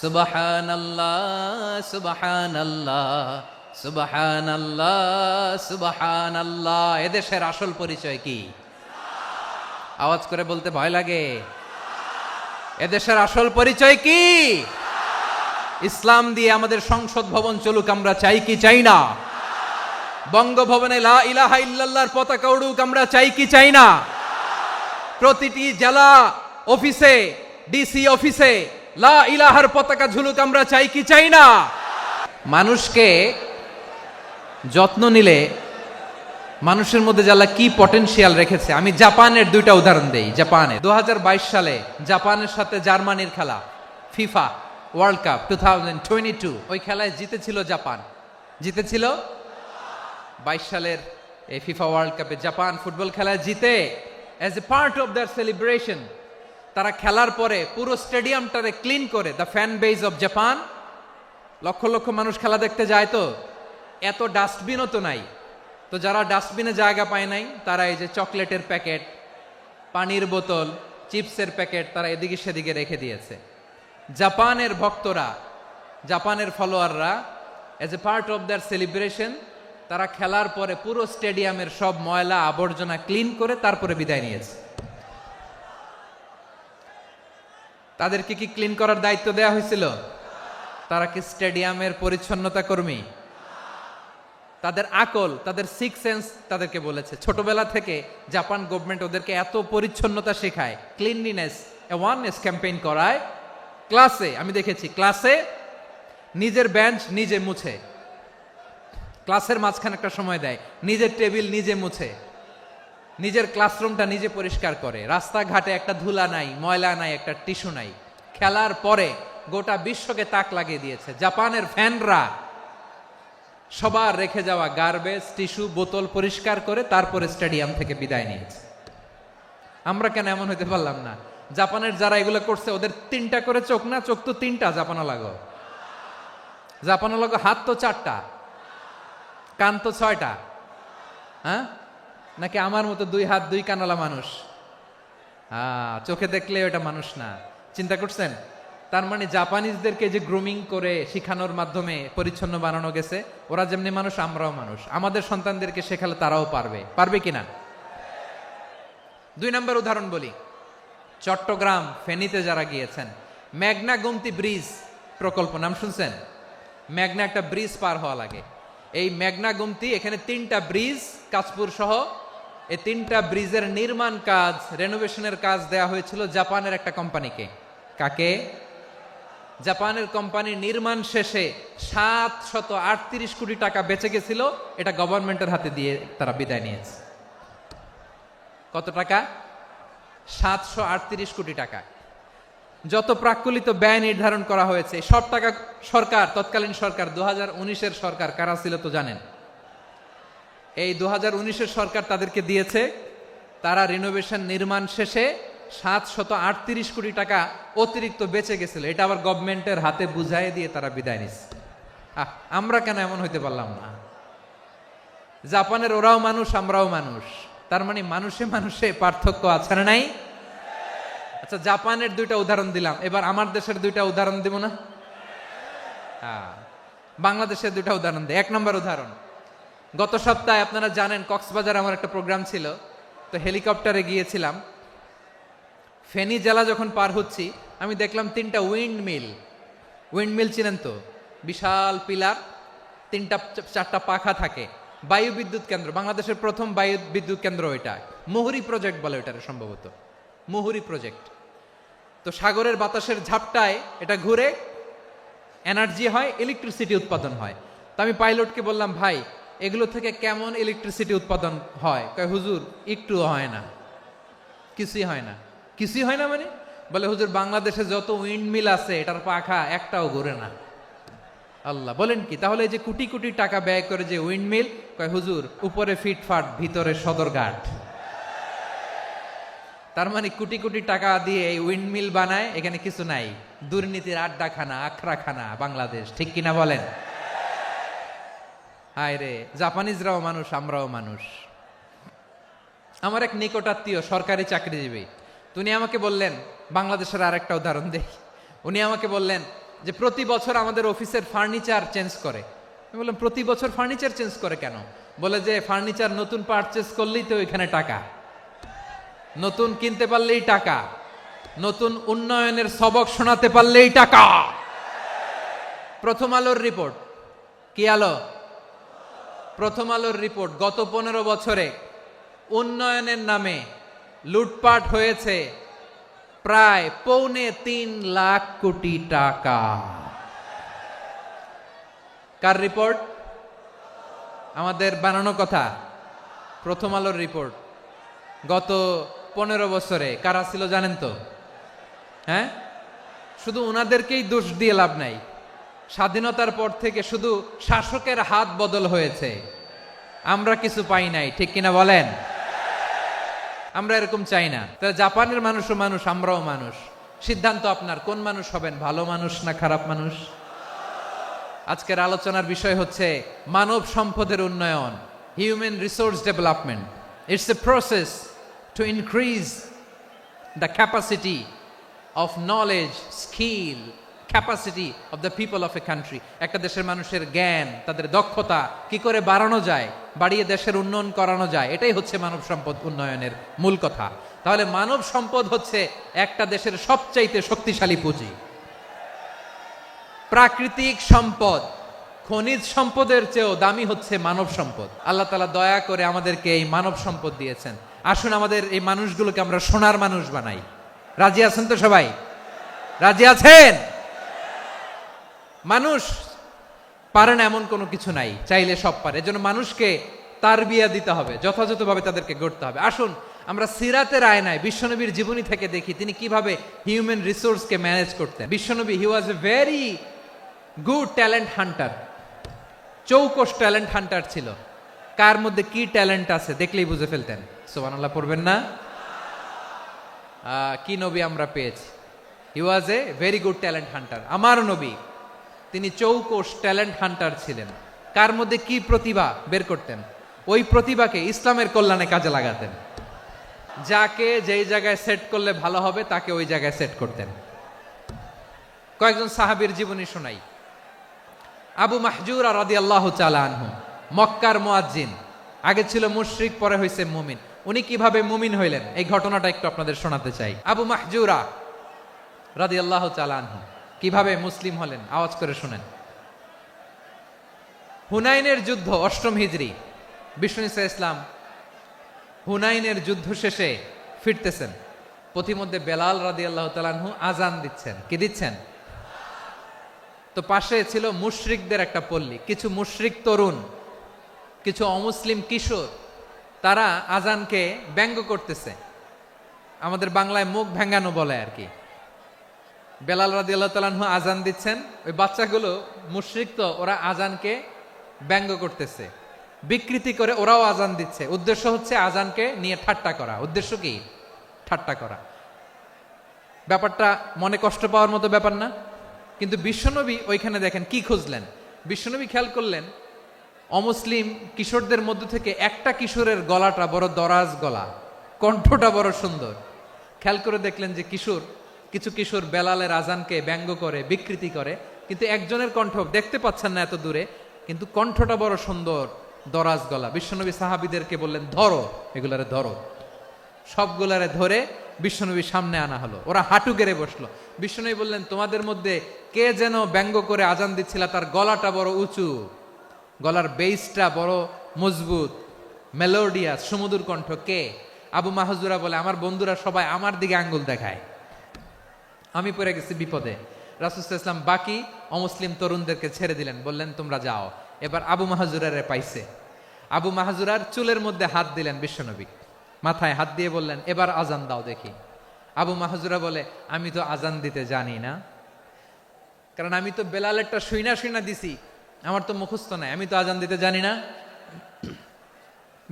সুবহানাল্লাহ সুবহানাল্লাহ সুবহানাল্লাহ সুবহানাল্লাহ। এদেশের আসল পরিচয় কি? আওয়াজ করে বলতে ভয় লাগে। এদেশের আসল পরিচয় কি? ইসলাম দিয়ে আমাদের সংসদ ভবন চলুক, আমরা চাই কি চাই না? বঙ্গভবনে লা ইলাহা ইল্লাল্লাহর পতাকা উড়ুক, আমরা চাই কি চাই না? প্রতিটি জেলা অফিসে, ডিসি অফিসে লা ইলাহার পতাকা ঝুলুক, আমরা চাই কি চাই না? মানুষকে যত্ন নিলে মানুষের মধ্যে যারা কি পটেনশিয়াল রেখেছে। আমি জাপানের দুইটা উদাহরণ দেই। জাপানে 2022 সালে জাপানের সাথে জার্মানির খেলা, ফিফা ওয়ার্ল্ড কাপ 2022, ওই খেলায় জিতেছিল জাপান। জিতেছিল 22 সালের এই ফিফা ওয়ার্ল্ড কাপে জাপান ফুটবল খেলায় জিতে as a part of their celebration তারা খেলার পরে পুরো স্টেডিয়ামটারে ক্লিন করে, the fan base of Japan, লক্ষ লক্ষ মানুষ খেলা দেখতে যায়, তো এত ডাস্টবিনও তো নাই, তো যারা ডাস্টবিনে জায়গা পায় নাই তারা এই যে চকলেটের প্যাকেট, পানির বোতল, চিপসের প্যাকেট তারা এদিকে সেদিকে রেখে দিয়েছে। জাপানের ভক্তরা, জাপানের ফলোয়াররা as a part of their celebration তারা খেলার পরে পুরো স্টেডিয়ামের সব ময়লা আবর্জনা ক্লিন করে তারপরে বিদায় নিয়েছে। তাদেরকে কি ক্লিন করার দায়িত্ব দেওয়া হয়েছিল? তারা কি স্টেডিয়ামের পরিচ্ছন্নতা কর্মী? তাদের আকল, তাদের সিক্স সেন্স তাদেরকে বলেছে। ছোটবেলা থেকে জাপান গভর্নমেন্ট ওদেরকে এত পরিচ্ছন্নতা শেখায়, ক্লিনলিনেস অ্যাওয়ারনেস ক্যাম্পেইন করায়। ক্লাসে আমি দেখেছি, ক্লাসে নিজের বেঞ্চ নিজে মুছে, ক্লাসের মাঝখানে একটা সময় দেয়, নিজের টেবিল নিজে মুছে, নিজের ক্লাসরুমটা নিজে পরিষ্কার করে। রাস্তাঘাটে একটা ধুলা নাই, ময়লা নাই, একটা টিস্যু নাই। খেলার পরে গোটা বিশ্বকে তাক লাগিয়ে দিয়েছে। জাপানের ফ্যানরা সবার রেখে যাওয়া গার্বেজ, টিস্যু, বোতল পরিষ্কার করে তারপরে স্টেডিয়াম থেকে বিদায় নিয়েছে। আমরা কেন এমন হইতে পারলাম না? জাপানের যারা এগুলো করছে ওদের 3টা করে চোখ না? চোখ তো 3টা জাপানা লাগো, জাপানা লাগো, হাত তো 4টা, কান তো 6টা। হ্যাঁ, নাকি আমার মতো 2 হাত 2 কানালা মানুষ? চোখে দেখলে ওটা মানুষ না। চিন্তা করছেন? তার মানে জাপানিজদেরকে যে গ্রুমিং করে শিখানোর মাধ্যমে পরিচ্ছন্ন বানানো গেছে, ওরা যেমনি মানুষ আমরাও মানুষ, আমাদের সন্তানদেরকে শেখালে তারাও পারবে। পারবে কিনা? 2 নম্বর উদাহরণ বলি। চট্টগ্রাম ফেনীতে যারা গিয়েছেন, মেঘনা গোমতী ব্রিজ প্রকল্প নাম শুনছেন? মেঘনা একটা ব্রিজ পার হওয়া লাগে। এই মেঘনা গোমতী, এখানে 3টা ব্রিজ কাঁচপুর সহ, এই 3টা ব্রিজের নির্মাণ কাজ, রেনোভেশনের কাজ দেয়া হয়েছিল জাপানের একটা কোম্পানিকে। কাকে? জাপানের কোম্পানির নির্মাণ শেষে 738 কোটি টাকা বেঁচে গেছিল, এটা গভর্নমেন্টের হাতে দিয়ে তারা বিদায় নিয়েছে। কত টাকা? 738 কোটি টাকা। যত প্রাক্কলিত ব্যয় নির্ধারণ করা হয়েছে সব টাকা সরকার, তৎকালীন সরকার 2019-এর সরকার, কারা ছিল তো জানেন? এই 2019-এর সরকার তাদেরকে দিয়েছে। তারা রিনোভেশন নির্মাণ শেষে 738 কোটি টাকা অতিরিক্ত বেঁচে গেছিল, এটা আবার গভর্নমেন্টের হাতে বুঝাই দিয়ে তারা বিদায় নিচ্ছে। আমরা কেন এমন হইতে পারলাম না? জাপানের ওরাও মানুষ, আমরাও মানুষ, তার মানে মানুষে মানুষে পার্থক্য আছে না নাই? আচ্ছা, জাপানের 2টা উদাহরণ দিলাম, এবার আমার দেশের 2টা উদাহরণ দিব না? বাংলাদেশের 2টা উদাহরণ দিই। 1 নম্বর উদাহরণ, গত সপ্তাহে আপনারা জানেন কক্সবাজার আমার একটা প্রোগ্রাম ছিল, তো হেলিকপ্টারে গিয়েছিলাম। ফেনী জেলা যখন পার হচ্ছি, আমি দেখলাম 3টা উইন্ডমিল চিনেন তো? বিশাল পিলার, 3টা-4টা পাখা থাকে। বায়ু বিদ্যুৎ কেন্দ্র, বাংলাদেশের প্রথম বায়ু বিদ্যুৎ কেন্দ্র এটা। মুহুরী প্রজেক্ট বলে এটার, সম্ভবত মুহুরী প্রজেক্ট। তো সাগরের বাতাসের ঝাপটায় এটা ঘুরে এনার্জি হয়, ইলেকট্রিসিটি উৎপাদন হয়। তো আমি পাইলটকে বললাম, ভাই এগুলো থেকে কেমন ইলেকট্রিসিটি উৎপাদন হয়? কয়, হুজুর একটু হয় না, কিছুই হয় না। কিছুই হয় না মানে? বলে, হুজুর বাংলাদেশে যত উইন্ডমিল আছে এটার পাখা একটাও ঘুরে না। আল্লাহ, বলেন কি? তাহলে এই যে কোটি কোটি টাকা ব্যয় করে যে উইন্ডমিল, কয় হুজুর উপরে ফিটফাট, ভিতরে সদরঘাট। তার মানে কোটি কোটি টাকা দিয়ে এই উইন্ডমিল বানায়, এখানে কিছু নাই। দুর্নীতির আড্ডাখানা, আখড়াখানা বাংলাদেশ, ঠিক কিনা বলেন? হায় রে, জাপানিজরাও মানুষ, আমরাও মানুষ। আমার এক নিকটাত্মীয় সরকারি চাকরিজীবী, উনি আমাকে বললেন, বাংলাদেশের আরেকটা উদাহরণ দেই। উনি আমাকে বললেন যে প্রতি বছর আমাদের অফিসের ফার্নিচার চেঞ্জ করে। আমি বললাম, প্রতি বছর ফার্নিচার চেঞ্জ করে কেন? বলে যে ফার্নিচার নতুন পারচেজ করলেই তো এখানে টাকা, নতুন কিনতে পারলেই টাকা, নতুন উন্নয়নের সবক শোনাতে পারলেই টাকা। প্রথম আলোর রিপোর্ট, কি আলো? প্রথম আলোর রিপোর্ট, গত 15 বছরে উন্নয়নের নামে লুটপাট হয়েছে প্রায় 3.25 লাখ কোটি টাকা। কার রিপোর্ট? আমাদের বানানো কথা? প্রথম আলোর রিপোর্ট। গত 15 বছরে কারা ছিল জানেন তো? হ্যাঁ, শুধু ওনাদেরকেই দোষ দিয়ে লাভ নাই। স্বাধীনতার পর থেকে শুধু শাসকের হাত বদল হয়েছে, আমরা কিছু পাই নাই, ঠিক কিনা বলেন? আমরা এরকম চাই না। তাহলে জাপানের মানুষও মানুষ, আমরাও মানুষ। সিদ্ধান্ত আপনার, কোন মানুষ হবেন, ভালো মানুষ না খারাপ মানুষ? আজকের আলোচনার বিষয় হচ্ছে মানব সম্পদের উন্নয়ন, human resource development. It's a process to increase the capacity of knowledge, skill, capacity of the people of a country. একটা দেশের মানুষের জ্ঞান, তাদের দক্ষতা কি করে বাড়ানো যায়, বাড়িয়ে দেশের উন্নয়ন করানো যায়, এটাই হচ্ছে মানব সম্পদ উন্নয়নের মূল কথা। তাহলে মানব সম্পদ হচ্ছে একটা দেশের সবচাইতে শক্তিশালী পুঁজি। প্রাকৃতিক সম্পদ, খনিজ সম্পদের চেয়েও দামি হচ্ছে মানব সম্পদ। আল্লাহ তাআলা দয়া করে আমাদেরকে এই মানব সম্পদ দিয়েছেন। আসুন আমাদের এই মানুষগুলোকে আমরা সোনার মানুষ বানাই। রাজি আছেন তো সবাই? রাজি আছেন? মানুষ পারে না এমন কোনো কিছু নাই, চাইলে সব পারে। এজন্য মানুষকে তারবিয়া দিতে হবে, যথাযথভাবে তাদেরকে গড়তে হবে। আসুন আমরা সিরাতের আয়নায় বিশ্বনবীর জীবনী থেকে দেখি তিনি কিভাবে হিউম্যান রিসোর্সকে ম্যানেজ করতেন। বিশ্বনবী, he was a very good talent hunter, চৌকস ট্যালেন্ট হান্টার ছিল। কার মধ্যে কি ট্যালেন্ট আছে দেখলেই বুঝে ফেলতেন। সুবহানাল্লাহ পড়বেন না? কি নবী আমরা পেয়েছি! He was a very good talent hunter. আমার নবী তিনি চৌকস ট্যালেন্ট হান্টার ছিলেন। কার মধ্যে কি প্রতিভা বের করতেন, ওই প্রতিভাকে ইসলামের কল্যাণে কাজে লাগাতেন। যাকে যেই জায়গায় সেট করলে ভালো হবে তাকে ওই জায়গায় সেট করতেন। কয়েকজন সাহাবীর জীবনী শোনাই। আবু মাহজুরা রাদিয়াল্লাহু তাআলা আনহু, মক্কার মুয়াজ্জিন, আগে ছিল মুশরিক, পরে হইছে মুমিন। উনি কিভাবে মুমিন হইলেন এই ঘটনাটা একটু আপনাদের শোনাতে চাই। আবু মাহজুরা রাদিয়াল্লাহু তাআলা আনহু কিভাবে মুসলিম হলেন, আওয়াজ করে শুনেন। হুনাইনের যুদ্ধ, 8ম হিজরি, বিষ্ণু ইসলাম হুনাইনের যুদ্ধ শেষে ফিরতেছেন। পথিমধ্যে বেলাল রাদিয়াল্লাহু তাআলা আনহু আজান দিচ্ছেন। কি দিচ্ছেন? তো পাশে ছিল মুশরিকদের একটা পল্লী, কিছু মুশরিক তরুণ, কিছু অমুসলিম কিশোর, তারা আজানকে ব্যঙ্গ করতেছে। আমাদের বাংলায় মুখ ভেঙ্গানো বলে আর কি। বেলাল রাদিয়াল্লাহু তাআলা আনহু আজান দিচ্ছেন, ওই বাচ্চাগুলো মুশরিক, তো ওরা আজানকে ব্যঙ্গ করতেছে, বিকৃতি করে ওরাও আজান দিচ্ছে। উদ্দেশ্য হচ্ছে আজানকে নিয়ে ঠাট্টা করা। উদ্দেশ্য কি? ঠাট্টা করা। ব্যাপারটা মনে কষ্ট পাওয়ার মতো ব্যাপার না? কিন্তু বিশ্বনবী ওইখানে দেখেন কি খুঁজলেন। বিশ্বনবী খেয়াল করলেন অমুসলিম কিশোরদের মধ্য থেকে একটা কিশোরের গলাটা বড় দরাজ গলা, কণ্ঠটা বড় সুন্দর। খেয়াল করে দেখলেন যে কিছু কিশোর বেলালের আজানকে ব্যঙ্গ করে, বিকৃতি করে, কিন্তু একজনের কণ্ঠ দেখতে পাচ্ছেন না এত দূরে, কিন্তু কণ্ঠটা বড় সুন্দর, দরাজ গলা। বিশ্বনবী সাহাবীদেরকে বললেন, ধরো এগুলারে, ধরো। সবগুলারে ধরে বিশ্বনবীর সামনে আনা হলো। ওরা হাঁটু গেড়ে বসলো। বিশ্বনবী বললেন, তোমাদের মধ্যে কে যেন ব্যঙ্গ করে আজান দিচ্ছিল, তার গলাটা বড় উঁচু, গলার বেসটা বড় মজবুত, মেলোডিয়াস, সুমধুর কণ্ঠ, কে? আবু মাহজুরা বলে, আমার বন্ধুরা সবাই আমার দিকে আঙ্গুল দেখায়, আমি পড়ে গেছি বিপদে। রাসূল সাল্লাল্লাহু আলাইহি ওয়াসাল্লাম বাকি অমুসলিম তরুণদেরকে ছেড়ে দিলেন, বললেন তোমরা যাও। এবার আবু মাহজুরারে পাইছে। আবু মাহজুরার চুলের মধ্যে হাত দিলেন বিশ্বনবী, মাথায় হাত দিয়ে বললেন, এবার আজান দাও দেখি। আবু মাহজুরা বলে, আমি তো আজান দিতে জানি না, কারণ আমি তো বেলালেরটা শুইনা দিছি, আমার তো মুখস্থ নাই, আমি তো আজান দিতে জানি না।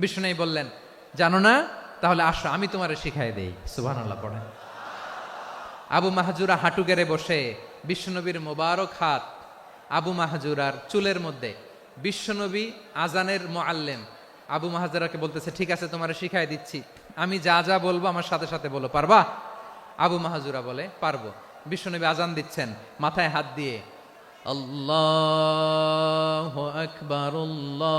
বিশ্বনবী বললেন, জানো না? তাহলে আসো, আমি তোমারে শিখাই দেই। সুবহানাল্লাহ পড়েন। আবু মাহজুরা হাঁটু গেড়ে বসে, বিশ্বনবীর মোবারক হাত আবু মাহজুরার চুলের মধ্যে। বিশ্বনবী আজানের মুআল্লিম আবু মাহজুরাকে বলতেছে, ঠিক আছে তোমারে শিখাই দিচ্ছি, আমি যা যা বলবো আমার সাথে সাথে বলো, পারবা? আবু মাহজুরা বলে, পারবো। বিশ্বনবী আজান দিচ্ছেন, মাথায় হাত দিয়ে আল্লাহু আকবার, আল্লাহু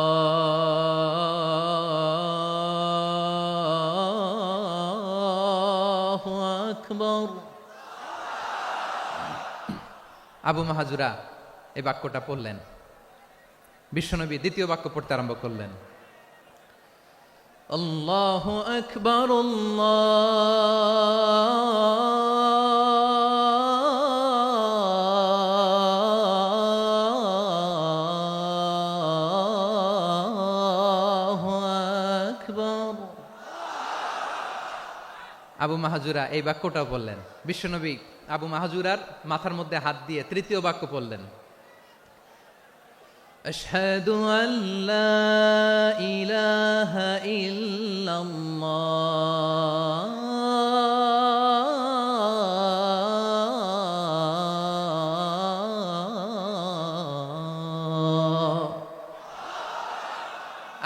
আকবার। আবু মাহজুরা এই বাক্যটা পড়লেন। বিশ্বনবী দ্বিতীয় বাক্য পড়তে আরম্ভ করলেন, আল্লাহু আকবার, আল্লাহু আকবার। আবু মাহজুরা এই বাক্যটাও বললেন। বিশ্বনবী আবু মাহজুরার মাথার মধ্যে হাত দিয়ে তৃতীয় বাক্য পড়লেন, আশহাদু আল্লা ইলাহা ইল্লাল্লাহ,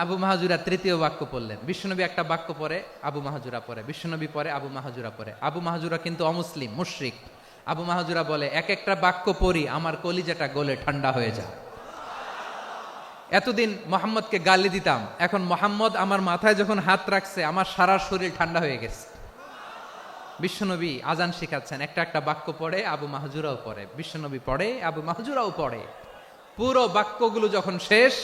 আবু মাহজুরা তৃতীয় বাক্য পড়লেন। বিশ্বনবী একটা বাক্য পরে আবু মাহজুরা পরে, বিশ্বনবী পরে আবু মাহজুরা পরে। আবু মাহজুরা কিন্তু অমুসলিম, মুশরিক। আবু মাহজুরা বলে, এক একটা বাক্য পড়ি আমার কলিজাটা গলে ঠান্ডা হয়ে যায়। এতদিন মোহাম্মদকে গালি দিতাম, এখন মোহাম্মদ আমার মাথায় যখন হাত রাখছে আমার সারা শরীর ঠান্ডা হয়ে গেছে। বিশ্বনবী আজান শিখাচ্ছেন, একটা একটা বাক্য পড়ে আবু মাহজুরাও পড়ে, বিশ্বনবী পড়ে আবু মাহজুরাও পড়ে। পুরো বাক্যগুলো যখন শেষ,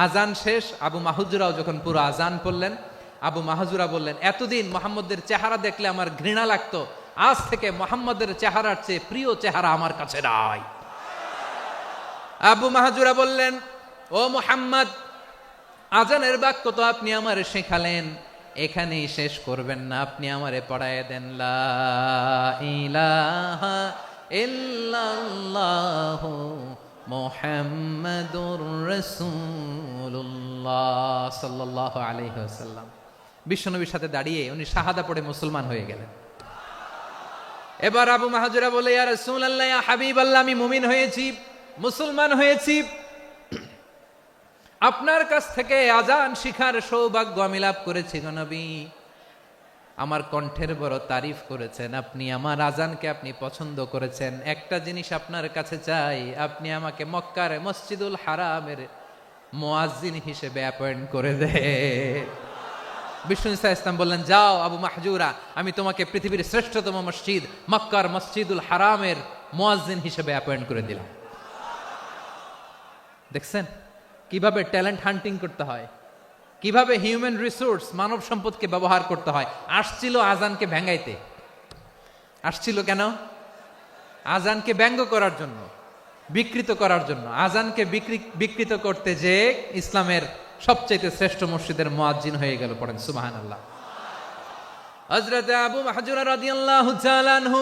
আজান শেষ, আবু মাহজুরাও যখন পুরো আজান পড়লেন, আবু মাহজুরা বললেন, এতদিন মোহাম্মদের চেহারা দেখলে আমার ঘৃণা লাগতো, আজ থেকে মোহাম্মদের চেহারার চেয়ে প্রিয় চেহারা আমার কাছে নাই। আবু মাহজুরা বললেন, ও মুহাম্মদ, আজানের বাক্য তো আপনি আমারে শেখালেন, এখানেই শেষ করবেন না, আপনি আমারে পড়ায় দেন, লা ইলাহা ইল্লাল্লাহু মুহাম্মাদুর রাসূলুল্লাহ সাল্লাল্লাহু আলাইহি ওয়াসাল্লাম। বিশ্বনবীর সাথে দাঁড়িয়ে উনি শাহাদা পড়ে মুসলমান হয়ে গেলেন। এবার আবু মাহজুরা বলে, ইয়া রাসূলুল্লাহ, ইয়া হাবিবাল্লাহ, আমি মুমিন হয়েছি, মুসলমান হয়েছি, আপনার কাছ থেকে আজান শিখার সৌভাগ্য আমি লাভ করেছি গো নবী। আমার কণ্ঠের বড় তারিফ করেছেন, আপনি আমার আজানকে আপনি পছন্দ করেছেন। একটা জিনিস আপনার কাছে চাই, আপনি আমাকে মক্কার মসজিদুল হারামের মুয়াজ্জিন হিসেবে অ্যাপয়েন্ট করে দে। বিষ্ণু ইসা ইসলাম বললেন, যাও আবু মাহজুরা, আমি তোমাকে পৃথিবীর শ্রেষ্ঠতম মসজিদ মক্কার মসজিদুল হারামের মুয়াজ্জিন হিসেবে অ্যাপয়েন্ট করে দিলাম। দেখছেন কিভাবে ট্যালেন্ট হান্টিং করতে হয়, কিভাবে হিউম্যান রিসোর্স মানব সম্পদকে ব্যবহার করতে হয়। আসছিল আজানকে ভেঙ্গাইতে, আসছিল কেন? আজানকে ব্যঙ্গ করার জন্য, বিকৃত করার জন্য। আজানকে বিকৃত করতে যে ইসলামের সবচেয়ে শ্রেষ্ঠ মসজিদের মুয়াজ্জিন হয়ে গেল। পড়েন সুবহানাল্লাহ। হযরত আবু মাহজুরা রাদিয়াল্লাহু তাআলা আনহু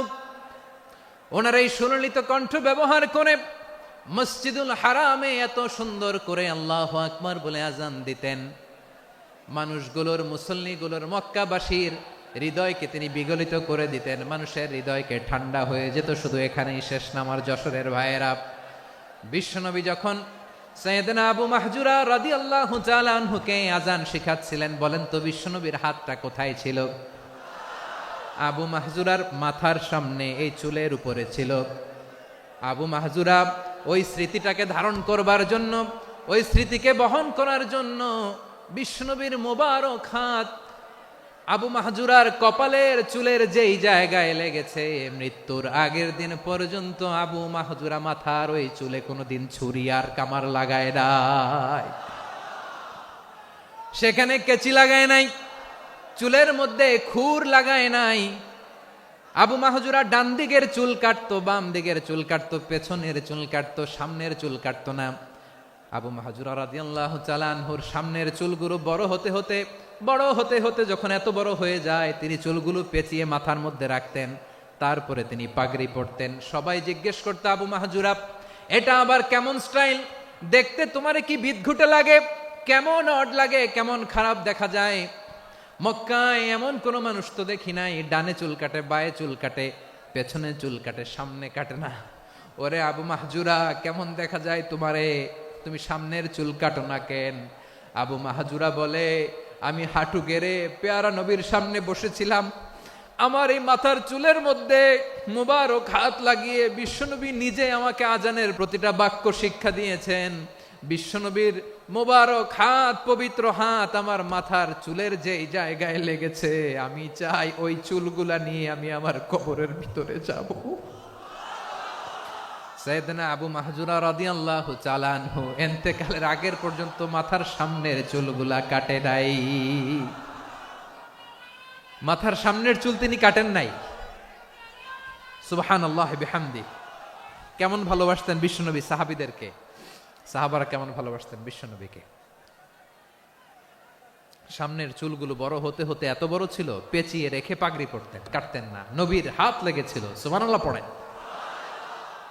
ওনার এই সুললিত কণ্ঠ ব্যবহার করে মসজিদুল হারামে এত সুন্দর করে আল্লাহু আকবার বলে আজান দিতেন, মানুষগুলোর, মুসল্লিগুলোর, মক্কাবাসীর হৃদয়কে তিনি বিগলিত করে দিতেন। মানুষের হৃদয়কে ঠান্ডা হয়ে যেত। শুধু এখানেই শেষ না আমার যশোরের ভাইয়েরা। বিশ্বনবী যখন সাইয়েদনা আবু মাহজুরা রাদিয়াল্লাহু তাআলা আনহুকে আজান শিখাচ্ছিলেন, বলেন তো বিশ্বনবীর হাতটা কোথায় ছিল? আবু মাহজুরার মাথার সামনে, এই চুলের উপরে ছিল। আবু মাহজুরা ওই স্মৃতিটাকে ধারণ করবার জন্য, ওই স্মৃতিকে বহন করার জন্য বিশ্বনবীর মোবারক হাত আবু মাহজুরার কপালের চুলের যেই জায়গায় লেগেছে, মৃত্যুর আগের দিন পর্যন্ত আবু মাহজুরা মাথার ওই চুলে কোনোদিন ছুরি আর কামার লাগায় নাই, সেখানে কেচি লাগায় নাই, চুলের মধ্যে খুর লাগায় নাই। আবু মাহজুরা ডান দিকের চুল কাটতো, বাম দিকের চুল কাটতো, পেছনের চুল কাটতো, সামনের চুল কাটতো না। আবু মাহজুরা রাদিয়াল্লাহু তাআলা আনহুর সামনের চুলগুলো বড় হতে হতে যখন এত বড় হয়ে যায়, তিনি চুলগুলো পেঁচিয়ে মাথার মধ্যে রাখতেন। তারপরে তিনি পাগড়ি পরতেন। সবাই জিজ্ঞেস করতো, আবু মাহজুরা এটা আবার কেমন স্টাইল? দেখতে তোমার কি বিদঘুটে লাগে, কেমন অড লাগে, কেমন খারাপ দেখা যায়। মক্কায় এমন কোন মানুষ তো দেখি নাই, ডানে চুল কাটে, বায়ে চুল কাটে, পেছনে চুল কাটে, সামনে কাটে না। ওরে আবু মাহজুরা, কেমন দেখা যায় তোমারে, তুমি সামনের চুল কাটো না কেন? আবু মাহজুরা বলে, আমি হাঁটু গেড়ে পেয়ারা নবীর সামনে বসেছিলাম, আমার এই মাথার চুলের মধ্যে মুবারক হাত লাগিয়ে বিশ্বনবী নিজে আমাকে আজানের প্রতিটা বাক্য শিক্ষা দিয়েছেন। বিশ্বনবীর মোবারক হাত, পবিত্র হাত আমার মাথার চুলের যেই জায়গায় লেগেছে, আমি চাই ওই চুলগুলা নিয়ে আমি আমার কবরের ভিতরে যাব। সাইয়েদনা আবু মাহজুরা রাদিয়াল্লাহু তাআলা আনহু ইন্তেকালের আগের পর্যন্ত মাথার সামনের চুলগুলা কাটে নাই। মাথার সামনের চুল তিনি কাটেন নাই। সুবহানাল্লাহি বিহামদি। কেমন ভালোবাসতেন বিশ্বনবী সাহাবীদেরকে, সাহাবারা কেমন ভালোবাসতেন বিশ্বনবীকে। সামনের চুলগুলো বড় হতে হতে এত বড় ছিল, পেঁচিয়ে রেখে পাগড়ি পরতেন, কাটতেন না। নবীর হাত লেগেছিল। সুবহানাল্লাহ পড়েন।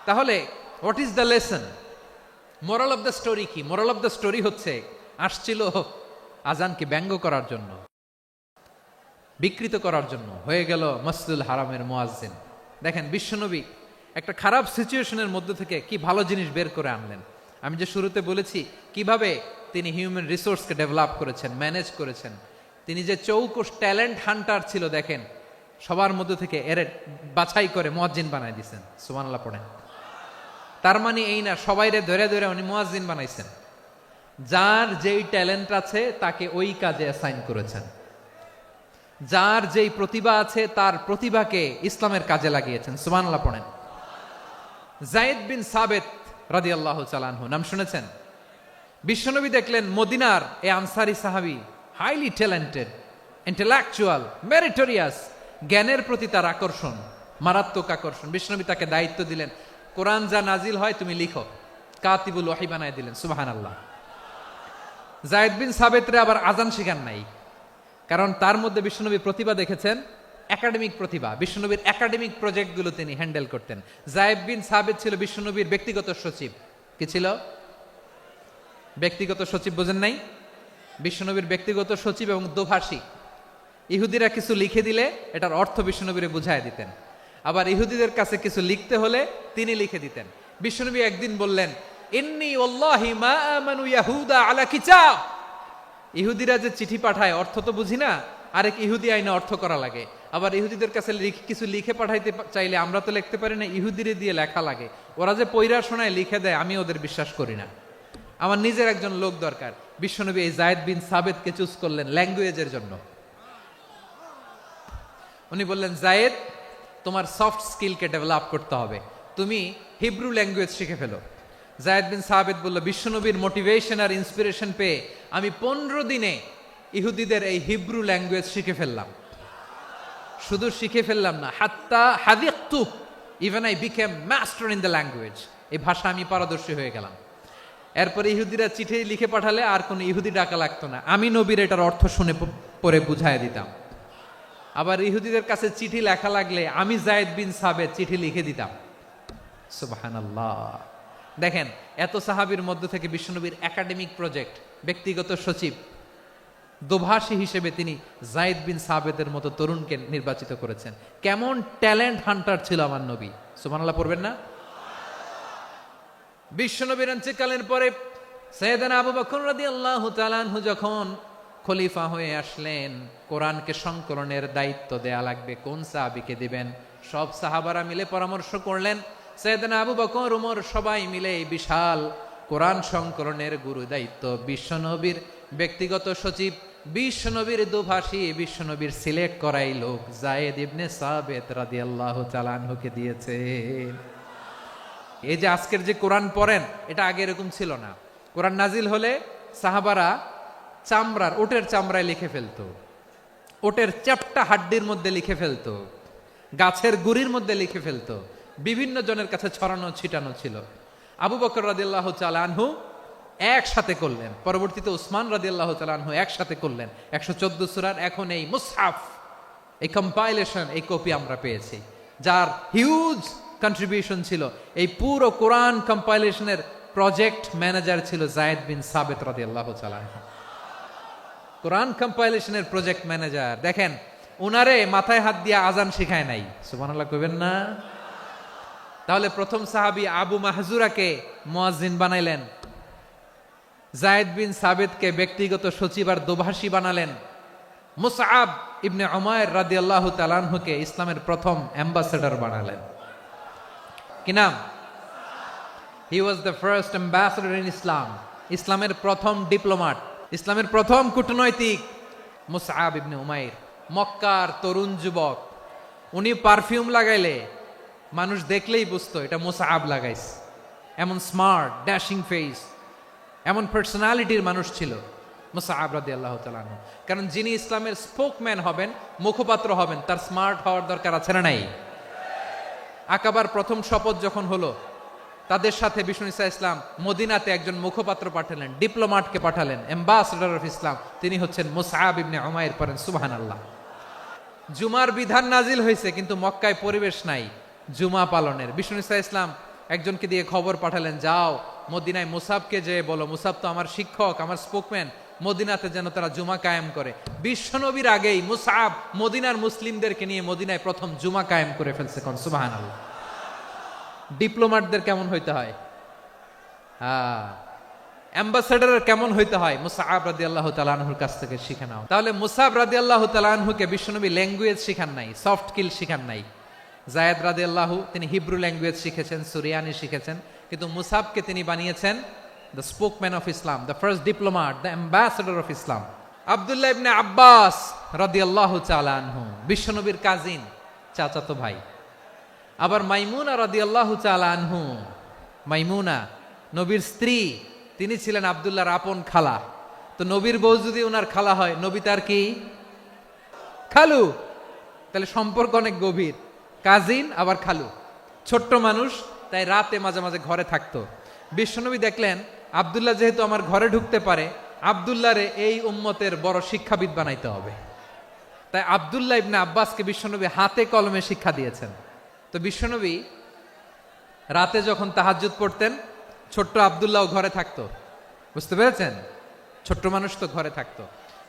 তাহলে what is the lesson, moral of the story কি? মোরাল অফ দ্য স্টোরি হচ্ছে, আসছিল আজানকে ব্যঙ্গ করার জন্য, বিকৃত করার জন্য, হয়ে গেল মসজিদুল হারামের মুয়াজ্জিন। দেখেন বিশ্বনবী একটা খারাপ সিচুয়েশনের মধ্যে থেকে কি ভালো জিনিস বের করে আনলেন। আমি যে শুরুতে বলেছি কিভাবে তিনি হিউম্যান রিসোর্সকে ডেভেলপ করেছেন, ম্যানেজ করেছেন। তিনি যে চৌকস ট্যালেন্ট হান্টার ছিল, দেখেন সবার মধ্যে থেকে এর বাছাই করে মুয়াজ্জিন বানাই দিয়েছেন। সুবহানাল্লাহ পড়েন। তার মানে এই না সবাইরে ধরে ধরে উনি মুয়াজ্জিন বানাইছেন। যার যেই ট্যালেন্ট আছে তাকে ওই কাজে অ্যাসাইন করেছেন। যার যেই প্রতিভা আছে তার প্রতিভাকে ইসলামের কাজে লাগিয়েছেন। সুবহানাল্লাহ পড়েন। যায়েদ বিন সাবিত রাদিয়াল্লাহু তাআলা আনহু নাম শুনেছেন? বিশ্বনবী দেখলেন মদিনার এই আনসারী সাহাবী হাইলি ট্যালেন্টেড, ইন্টেলেকচুয়াল, মেরিটোরিয়াস, জ্ঞানের প্রতি তার আকর্ষণ, মারাত্মক আকর্ষণ। বিশ্বনবী তাকে দায়িত্ব দিলেন, কোরআন যা নাজিল হয় তুমি লিখো, কাতিবুল ওহী বানায় দিলেন। সুবহানাল্লাহ। যায়েদ বিন সাবিতরে আবার আজান শিখান নাই, কারণ তার মধ্যে বিশ্বনবী প্রতিভা দেখেছেন, একাডেমিক প্রতিভা। বিশ্বনবীর একাডেমিক প্রজেক্টগুলো তিনি হ্যান্ডেল করতেন। যায়েদ বিন সাবিত ছিল বিশ্বনবীর ব্যক্তিগত সচিব। কি ছিল? ব্যক্তিগত সচিব। বোঝেন নাই? বিশ্বনবীর ব্যক্তিগত সচিব এবং দোভাষী। ইহুদিরা কিছু লিখে দিলে এটার অর্থ বিশ্বনবীরে বুঝায় দিতেন। আবার ইহুদিদের কাছে কিছু লিখতে হলে তিনি লিখে দিতেন। বিশ্বনবী একদিন বললেন, ইন্নী ওয়াল্লাহি মা আমানু ইয়াহুদা আলা কিতাব। ইহুদিরা যে চিঠি পাঠায় অর্থ তো বুঝি না, আরেক ইহুদি আইনে অর্থ করা লাগে। আবার ইহুদিদের কাছে কিছু লিখে পাঠাইতে চাইলে আমরা তো লিখতে পারি না, ইহুদিরে দিয়ে লেখা লাগে। ওরা যে পয়রা শোনায় লিখে দেয়, আমি ওদের বিশ্বাস করি না। আমার নিজের একজন লোক দরকার। বিশ্বনবী এই যায়েদ বিন সাবেতকে চুজ করলেন ল্যাঙ্গুয়েজের জন্য। উনি বললেন, যায়েদ, তোমার সফট স্কিলকে ডেভেলপ করতে হবে, তুমি হিব্রু ল্যাঙ্গুয়েজ শিখে ফেলো। যায়েদ বিন সাবেত বলল, বিশ্বনবীর মোটিভেশন আর ইন্সপিরেশন পেয়ে আমি 15 দিনে ইহুদিদের এই হিব্রু ল্যাঙ্গুয়েজ শিখে ফেললাম। শুধু শিখে ফেললাম না, হাত্তা হাদিকতু, even I became master in the language. এই ভাষা আমি পারদর্শী হয়ে গেলাম। এরপরে ইহুদিরা চিঠি লিখে পাঠালে আর কোনো ইহুদি ডাকা লাগতো না, আমি নবীর এটার অর্থ শুনে পরে বুঝাই দিতাম। আবার ইহুদিদের কাছে চিঠি লেখা লাগলে আমি যায়েদ বিন সাবেত চিঠি লিখে দিতাম। সুবহানাল্লাহ। দেখেন, এত সাহাবীর মধ্য থেকে বিশ্বনবীর একাডেমিক প্রজেক্ট, ব্যক্তিগত সচিব, দোভাষী হিসেবে তিনি যায়েদ বিন সাবেতের মতো তরুণকে নির্বাচিত করেছেন। কেমন ট্যালেন্ট হান্টার ছিল আমার নবী! সুবহানাল্লাহ পড়বেন না? বিশ্বনবীর ইন্তেকালের পরে সাইয়েদনা আবু বকর রাদিয়াল্লাহু তাআলা আনহু যখন খলিফা হয়ে আসলেন, কোরআনকে সংকলনের দায়িত্ব দেয়া লাগবে, কোন সাহাবীকে দিবেন? সব সাহাবারা মিলে পরামর্শ করলেন। সাইয়েদনা আবু বকর, ওমর সবাই মিলে এই বিশাল কোরআন সংকলনের গুরু দায়িত্ব বিশ্বনবীর ব্যক্তিগত সচিব, বিশ্বনবীর দোভাষী, বিশ্বনবীর সিলেক্ট করাই লোক যায়েদ ইবনে সাবেত রাদিয়াল্লাহু তাআলা আনহুকে দিয়েছে। এই যে আজকের যে কোরআন পড়েন, এটা আগে এরকম ছিল না। কোরআন নাজিল হলে সাহাবারা চামড়ার, ওটের চামড়ায় লিখে ফেলতো, ওটের চ্যাপ্টা হাড্ডির মধ্যে লিখে ফেলতো, গাছের গুড়ির মধ্যে লিখে ফেলতো, বিভিন্ন জনের কাছে ছড়ানো ছিটানো ছিল। আবু বকর রাদিয়াল্লাহু তাআলা আনহু একসাথে করলেন, পরবর্তীতে উসমান রাদিয়াল্লাহু তাআলা আনহু একসাথে করলেন। 114 সূরার এখন এই মুসহাফ, এই কম্পাইলেশন, এই কপি আমরা পেয়েছি, যার হিউজ কন্ট্রিবিউশন ছিল। এই পুরো কোরআন কম্পাইলেশনের প্রজেক্ট ম্যানেজার ছিল যায়েদ বিন সাবেত রাদিয়াল্লাহু তাআলা আনহু। কোরআন কম্পাইলেশনের প্রজেক্ট ম্যানেজার। দেখেন, উনারে মাথায় হাত দিয়ে আজান শিখায় নাই। সুবহানাল্লাহ কইবেন না? তাহলে প্রথম সাহাবী আবু মাহজুরাকে মুয়াজ্জিন বানাইলেন, যায়েদ বিন সাবেতকে ব্যক্তিগত সচিব আর দোভাষী বানালেন, মুসআব ইবনে উমাইর রাদিয়াল্লাহু তাআলা আনহুকে ইসলামের প্রথম অ্যাম্বাসেডর বানালেন। কি নাম? He was the first ambassador in Islam. ইসলামের প্রথম ডিপ্লোম্যাট, ইসলামের প্রথম কূটনৈতিক মুসআব ইবনে উমাইর, মক্কার তরুণ যুবক। উনি পারফিউম লাগাইলে মানুষ দেখলেই বুঝতো এটা মুসআব লাগাইছে। এমন স্মার্ট, ড্যাশিং ফেস, এমন পার্সোনালিটির মানুষ ছিল মুসআব রাদিয়াল্লাহু তাআলা আনহু। কারণ যিনি ইসলামের স্পোকম্যান হবেন, মুখপাত্র হবেন, তার স্মার্ট হওয়ার দরকার আছে না নাই? আকাবার প্রথম শপথ যখন হলো, তাদের সাথে বিষ্ণু ঈসা ইসলাম মদিনাতে একজন মুখপাত্র পাঠালেন, ডিপ্লোম্যাটকে পাঠালেন, অ্যাম্বাসেডর অফ ইসলাম। তিনি হচ্ছেন মুসআব ইবনে উমাইর। পড়েন সুবহানাল্লাহ। জুমার বিধান নাজিল হয়েছে, কিন্তু মক্কায় পরিবেশ নাই জুমা পালনের। বিষ্ণু ঈসা ইসলাম একজনকে দিয়ে খবর পাঠালেন, যাও মদিনায় মুসাবকে যে বলো, মুসাব তো আমার শিক্ষক, আমার স্পোকম্যান, মদিনাতে যেন তারা জুমা কায়েম করে। বিশ্বনবীর আগেই মুসআব মদিনার মুসলিমদেরকে নিয়ে মদিনায় প্রথম জুমা কায়েম করে ফেলছে। কোন সুবহানাল্লাহ। ডিপ্লোম্যাটদের কেমন হইতে হয়, অ্যাম্বাসেডারের কেমন হইতে হয়, মুসআব রাদিয়াল্লাহু তাআলা আনহুর কাছ থেকে শিখে নাও। তাহলে মুসআব রাদিয়াল্লাহু তাআলা আনহুকে বিশ্বনবী ল্যাঙ্গুয়েজ শিখান নাই, সফট স্কিল শিখান নাই। যায়েদ রাদিয়াল্লাহু তিনি হিব্রু ল্যাঙ্গুয়েজ শিখেছেন, সুরিয়ানি শিখেছেন, কিন্তু মুসআবকে তিনি বানিয়েছেন the spokesman of Islam, the first diplomat, the ambassador of Islam. আব্দুল্লাহ ইবনে আব্বাস রাদিয়াল্লাহু তাআলা আনহু বিশ্বনবীর কাজিন, চাচাতো ভাই। আবার মাইমুনা রাদিয়াল্লাহু তাআলা আনহু, মাইমুনা নবীর স্ত্রী, তিনি ছিলেন আব্দুল্লাহর আপন খালা। তো নবীর বউ যদি ওনার খালা হয়, নবী তার কি খালু। তাহলে সম্পর্ক অনেক গভীর, কাজিন আবার খালু। ছোট্ট মানুষ, তাই রাতে মাঝে মাঝে ঘরে থাকতো। বিশ্বনবী দেখলেন আব্দুল্লাহ যেহেতু আমার ঘরে ঢুকতে পারে, আব্দুল্লাহরে এই উম্মতের বড় শিক্ষাবিদ বানাইতে হবে। তাই আব্দুল্লাহ ইবনে আব্বাসকে বিশ্বনবী হাতে কলমে শিক্ষা দিয়েছেন। তো বিশ্বনবী রাতে যখন তাহাজ্জুদ পড়তেন, ছোট্ট আব্দুল্লাহ ঘরে থাকতো। বুঝতে পেরেছেন? ছোট্ট মানুষ তো ঘরে থাকতো।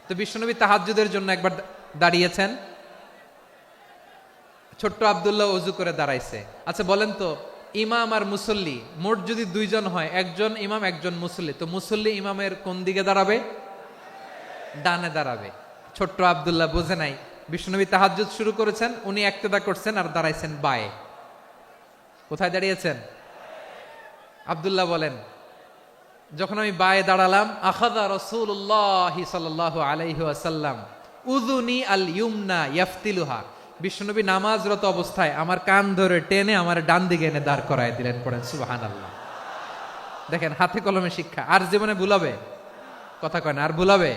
তো বিশ্বনবী তাহাজ্জুদের জন্য একবার দাঁড়িয়েছেন, ছোট্ট আব্দুল্লাহ ওযু করে দাঁড়াইছে। আচ্ছা বলেন তো, ইমাম আর মুসল্লি মোট যদি দুইজন হয়, একজন ইমাম একজন মুসল্লি, তো মুসল্লি ইমামের কোন দিকে দাঁড়াবে? ডানে দাঁড়াবে। ছোট্ট আব্দুল্লাহ বোঝে নাই, বিশ্বনবী তাহাজ্জুদ শুরু করেছেন, উনি একতেদা করছেন আর দাঁড়াইছেন বায়ে। কোথায় দাঁড়িয়েছেন? আব্দুল্লাহ বলেন, যখন আমি বায়ে দাঁড়ালাম, আখাযা রাসূলুল্লাহ সাল্লাল্লাহু আলাইহি ওয়াসাল্লাম উযুনি আল ইউমনা ইয়াফতিলুহা, বিশ্বনবী নামাজরত অবস্থায় আমার কান ধরে টেনে আমার ডান দিকে এনে দাঁড় করায় দিলেন। পড়েন সুবহানাল্লাহ। দেখেন, হাতে কলমে শিক্ষা। আর জীবনে ভুলাবে? কথা কয় না, আর ভুলাবে?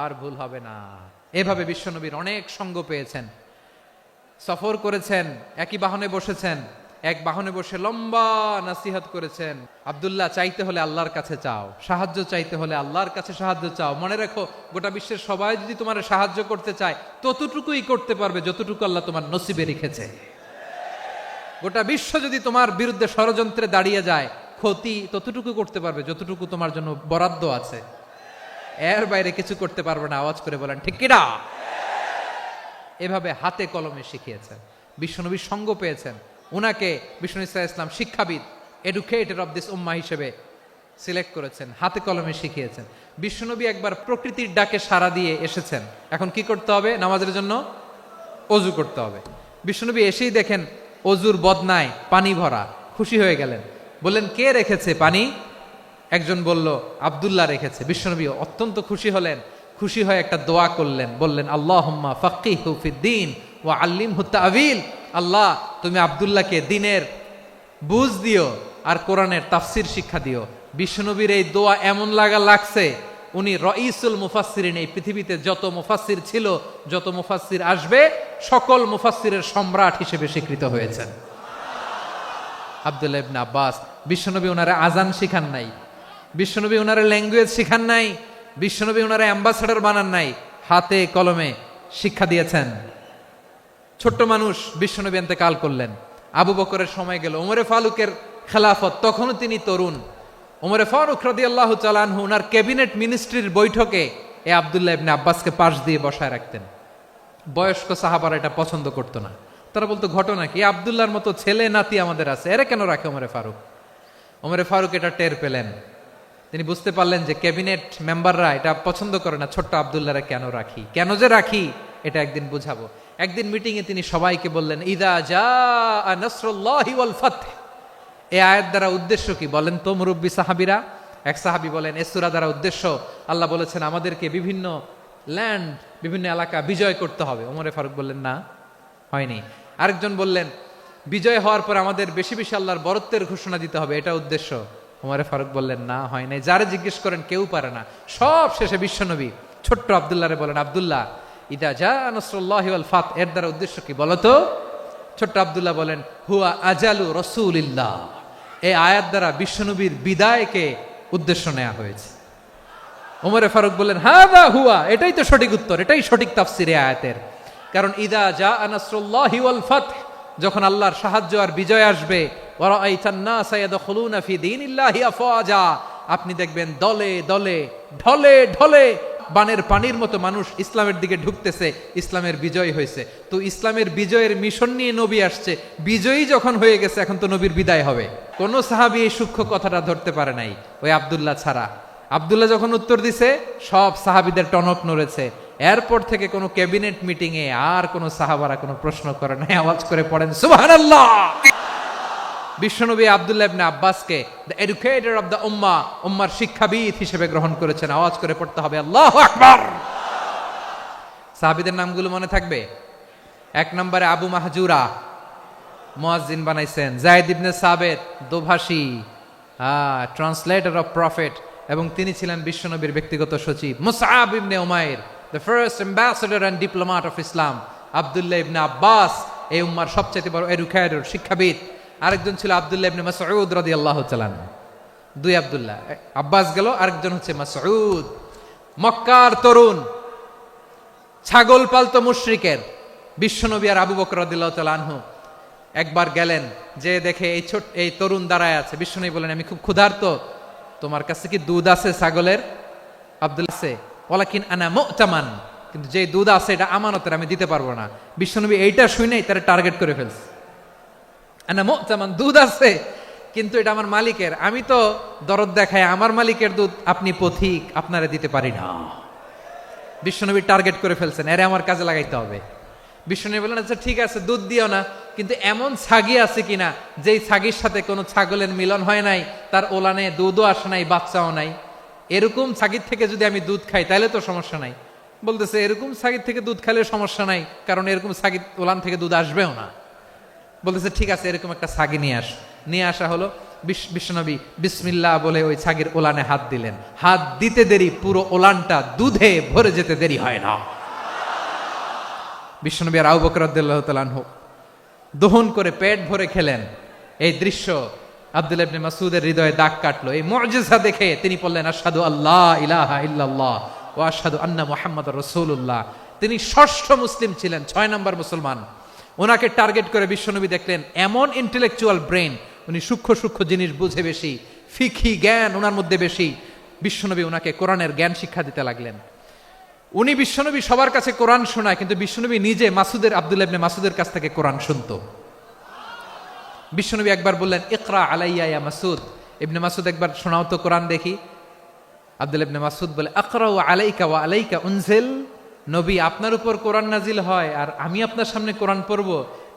আর ভুল হবে না। এভাবে বিশ্বনবীর অনেক সঙ্গ পেয়েছেন, সফর করেছেন, একই বাহনে বসেছেন, এক বাহনে বসে লম্বা নাসিহত করেছেন। আব্দুল্লাহ, চাইতে হলে আল্লাহর কাছে চাও, সাহায্য চাইতে হলে আল্লাহর কাছে সাহায্য চাও। মনে রাখো, গোটা বিশ্বের সবাই যদি তোমার সাহায্য করতে চায়, ততটুকুই করতে পারবে যতটুকু আল্লাহ তোমার নসিবে রেখেছে। গোটা বিশ্ব যদি তোমার বিরুদ্ধে ষড়যন্ত্রে দাঁড়িয়ে যায়, ক্ষতি ততটুকু করতে পারবে যতটুকু তোমার জন্য বরাদ্দ আছে। এর বাইরে কিছু করতে পারবে না। আওয়াজ করে বলেন ঠিক কিনা? এভাবে হাতে কলমে শিখিয়েছেন, বিশ্বনবীর সঙ্গ পেয়েছেন। উনাকে বিষ্ণু ইসলাম শিক্ষাবিদ, এডুকেটর অফ দিস উম্মাহ হিসেবে সিলেক্ট করেছেন, হাতে কলমে শিখিয়েছেন। বিশ্বনবী একবার প্রকৃতির ডাকে সাড়া দিয়ে এসেছেন। এখন কি করতে হবে? নামাজের জন্য অজু করতে হবে। বিশ্বনবী এসেই দেখেন অজুর বদনায় পানি ভরা, খুশি হয়ে গেলেন। বললেন, কে রেখেছে পানি? একজন বলল, আব্দুল্লাহ রেখেছে। বিশ্বনবী অত্যন্ত খুশি হলেন। খুশি হয়ে একটা দোয়া করলেন, বললেন, আল্লাহুম্মা ফাক্কিহু ফিদ্দীন ওয়া আল্লিমহু তা'ওয়ীল। আল্লাহ, তুমি আব্দুল্লাহকে দ্বীনের বুঝ দিও আর কোরআনের তাফসীর শিক্ষা দিও। বিশ্বনবীর এই দোয়া এমন লাগছে, উনি রাইসুল মুফাসসিরিন, এই পৃথিবীতে যত মুফাসসির ছিল, যত মুফাসসির আসবে, সকল মুফাসসিরের সম্রাট হিসেবে স্বীকৃত হয়েছেন। আব্দুল্লাহ ইবনে আব্বাস, বিশ্বনবী ওনারা আজান শিখান নাই, বিশ্বনবী ওনারা ল্যাঙ্গুয়েজ শিখান নাই, বিশ্বনবী ওনারা অ্যাম্বাসাডার বানান নাই, হাতে কলমে শিক্ষা দিয়েছেন। ছোট্ট মানুষ, বিশ্বনবী ইন্তেকাল করলেন। আবু বকরের সময় গেল, ওমরে ফারুকের খেলাফত, তখনও তিনি তরুণ। ওমরে ফারুক রাদিয়াল্লাহু তাআলা আনহু ওনার ক্যাবিনেট মিনিস্ট্রির বৈঠকে এ আব্দুল্লাহ ইবনে আব্বাসকে পাশ দিয়ে বসায় রাখতেন। বয়স্ক সাহাবারা এটা পছন্দ করতো না। তারা বলতো, ঘটনা কি? আব্দুল্লাহর মতো ছেলে নাতি আমাদের আছে, এরা কেন রাখে ওমরে ফারুক? ওমরে ফারুক এটা টের পেলেন। তিনি বুঝতে পারলেন যে ক্যাবিনেট মেম্বাররা এটা পছন্দ করে না, ছোট্ট আব্দুল্লাহরে কেন রাখি, কেন যে রাখি, এটা একদিন বুঝাবো। একদিন মিটিং এ তিনি সবাইকে বললেন, ইদা জাআ নাসরুল্লাহি ওয়াল ফাতহ। এই আয়াত দ্বারা উদ্দেশ্য কি বলেন তো মুরব্বী সাহাবীরা? এক সাহাবী বলেন, এই সূরা দ্বারা উদ্দেশ্য, আল্লাহ বলেছেন আমাদেরকে বিভিন্ন ল্যান্ড, বিভিন্ন এলাকা বিজয় করতে হবে। ওমরে ফারুক বললেন, না, হয়নি। আরেকজন বললেন, বিজয় হওয়ার পর আমাদের বেশি বেশি আল্লাহর বরত্বের ঘোষণা দিতে হবে, এটা উদ্দেশ্য। ওমরে ফারুক বললেন, না, হয় নাই। যারে জিজ্ঞেস করেন কেউ পারে না। সব শেষে বিশ্বনবী ছোট্ট আব্দুল্লাহরে বলেন, আব্দুল্লাহ, ইদা জাআ নাসরুল্লাহি ওয়াল ফাতহ, এর দ্বারা উদ্দেশ্য কি বলো তো? ছোট্ট আব্দুল্লাহ বলেন, হুয়া আজালু রাসূলিল্লাহ। এই আয়াত দ্বারা বিশ্বনবীর বিদায়কে উদ্দেশ্য নেওয়া হয়েছে। ওমরে ফারুক বললেন, হাযা হুয়া, এটাই তো সঠিক উত্তর, এটাই সঠিক তাফসীর এই আয়াতের। কারণ ইদা জাআ নাসরুল্লাহি ওয়াল ফাতহ, যখন আল্লাহর সাহায্য আর বিজয় আসবে, ওয়া রাআইতান নাসা ইয়াদখুলুনা ফি দীনিল্লাহি আফওয়াজা, আপনি দেখবেন দলে দলে, ঢলে ঢলে, বানের পানির মতো মানুষ ইসলামের দিকে ঢুকতেছে। ইসলামের বিজয় হয়েছে। তো ইসলামের বিজয়ের মিশন নিয়ে নবী আসছে, বিজয়ী যখন হয়ে গেছে, এখন তো নবীর বিদায় হবে। কোন সাহাবী এই সূক্ষ্ম কথাটা ধরতে পারে নাই, ওই আব্দুল্লাহ ছাড়া। আব্দুল্লাহ যখন উত্তর দিছে, সব সাহাবীদের টনক নড়েছে। এরপর থেকে কোনো ক্যাবিনেট মিটিং এ আর কোনো সাহাবারা কোনো প্রশ্ন করে নাই। আওয়াজ করে পড়েন সুবহানাল্লাহ। বিশ্বনবী আব্দুল্লাহ ইবনে আব্বাসকে দ্য এডুকেটর অফ দ্য উম্মাহ, উম্মার শিক্ষাবিদ হিসেবে গ্রহণ করেছেন। আওয়াজ করে পড়তে হবে আল্লাহু আকবার। সাহাবীদের নামগুলো মনে থাকবে? এক নম্বরে আবু মাহজুরা, মুয়াজ্জিন বানাইছেন। যায়েদ ইবনে সাবিত, দোভাষী, ট্রান্সলেটর অফ প্রফেট, এবং তিনি ছিলেন বিশ্বনবীর ব্যক্তিগত সচিব। মুসআব ইবনে উমাইর, the first ambassador and diplomat of Islam. আব্দুল্লাহ ইবনে আব্বাস, এই উম্মার সবচেয়ে বড় এডুকেটর, শিক্ষাবিদ। আরেকজন ছিল আব্দুল্লাহ ইবনে মাসউদ রাদিয়াল্লাহু তাআলা। দুই আব্দুল্লাহ, আব্বাস গেল, আরেকজন হচ্ছে মাসউদ। মক্কার তরুণ, ছাগল পালতো মুশরিকের। বিশ্বনবী আর আবু বকর রাদিয়াল্লাহু তাআলা আনহু একবার গেলেন, যে দেখে এই তরুণ দাঁড়ায় আছে। বিশ্বনবী বলেন, আমি খুব ক্ষুধার্ত, তোমার কাছে কি দুধ আছে ছাগলের? আব্দুল্লাহ আছে, ওয়ালাকিন আনা মু'তামান, কিন্তু যে দুধ আছে এটা আমানতের, আমি দিতে পারবো না। বিশ্বনবী এইটা শুনেই তারা টার্গেট করে ফেলছে। আনা মু'তামান, দুধ আছে কিন্তু এটা আমার মালিকের, আমি তো দরদ দেখায় আমার মালিকের দুধ, আপনি পথিক, আপনারে দিতে পারি না। বিশ্বনবী টার্গেট করে ফেলছেন, এরে আমার কাজে লাগাইতে হবে। বিশ্বনবী বললেন, আচ্ছা ঠিক আছে, দুধ দিও না, কিন্তু এমন ছাগি আছে কিনা যেই ছাগির সাথে কোনো ছাগলের মিলন হয় নাই, তার ওলানে দুধও আসে নাই, বাচ্চাও নাই, এরকম ছাগির থেকে যদি আমি দুধ খাই তাহলে তো সমস্যা নাই। বলতেছে এরকম ছাগির থেকে দুধ খাইলে সমস্যা নাই, কারণ এরকম ছাগির ওলান থেকে দুধ আসবেও না। বলতেছে ঠিক আছে, এরকম একটা ছাগি নিয়ে আসা হলো। বিশ্বনবী বিসমিল্লাহ বলে ওই ছাগির ওলানে হাত দিলেন। হাত দিতে দেরি, পুরো ওলানটা দুধে ভরে যেতে দেরি হয় না। বিশ্বনবী আর আবু বকর রাদিয়াল্লাহু তাআলা আনহু দহন করে পেট ভরে খেলেন। এই দৃশ্য আব্দুল্লাহ ইবনে মাসউদের হৃদয়ে দাগ কাটলো। এই মুআজিজা দেখে তিনি বললেন, আশহাদু আল্লা ইলাহা ইল্লাল্লাহ ওয়া আশহাদু আন্না মুহাম্মাদুর রাসূলুল্লাহ। তিনি ষষ্ঠ মুসলিম ছিলেন, 6 নম্বর মুসলমান। ওনাকে টার্গেট করে বিশ্বনবী দেখলেন এমন ইন্টেলেকচুয়াল ব্রেন, উনি সূক্ষ্ম সূক্ষ্ম জিনিস বুঝে বেশি, ফিকহি জ্ঞান ওনার মধ্যে বেশি। বিশ্বনবী ওনাকে কোরআনের জ্ঞান শিক্ষা দিতে লাগলেন। উনি বিশ্বনবী সবার কাছে কোরআন শোনায়, কিন্তু বিশ্বনবী নিজে আব্দুল্লাহ ইবনে মাসউদের কাছ থেকে কোরআন শুনতো। বিশ্বনবী একবার বললেন, ইকরা আলাইয়া ইয়া মাসউদ। ইবনে মাসউদ একবার শোনাও তো কোরআন দেখি। আব্দুল্লাহ ইবনে মাসউদ বলে, আকরাউ আলাইকা ওয়া আলাইকা উনজিল। নবী, আপনার উপর কোরআন নাজিল হয় আর আমি আপনার সামনে কোরআন পড়ব।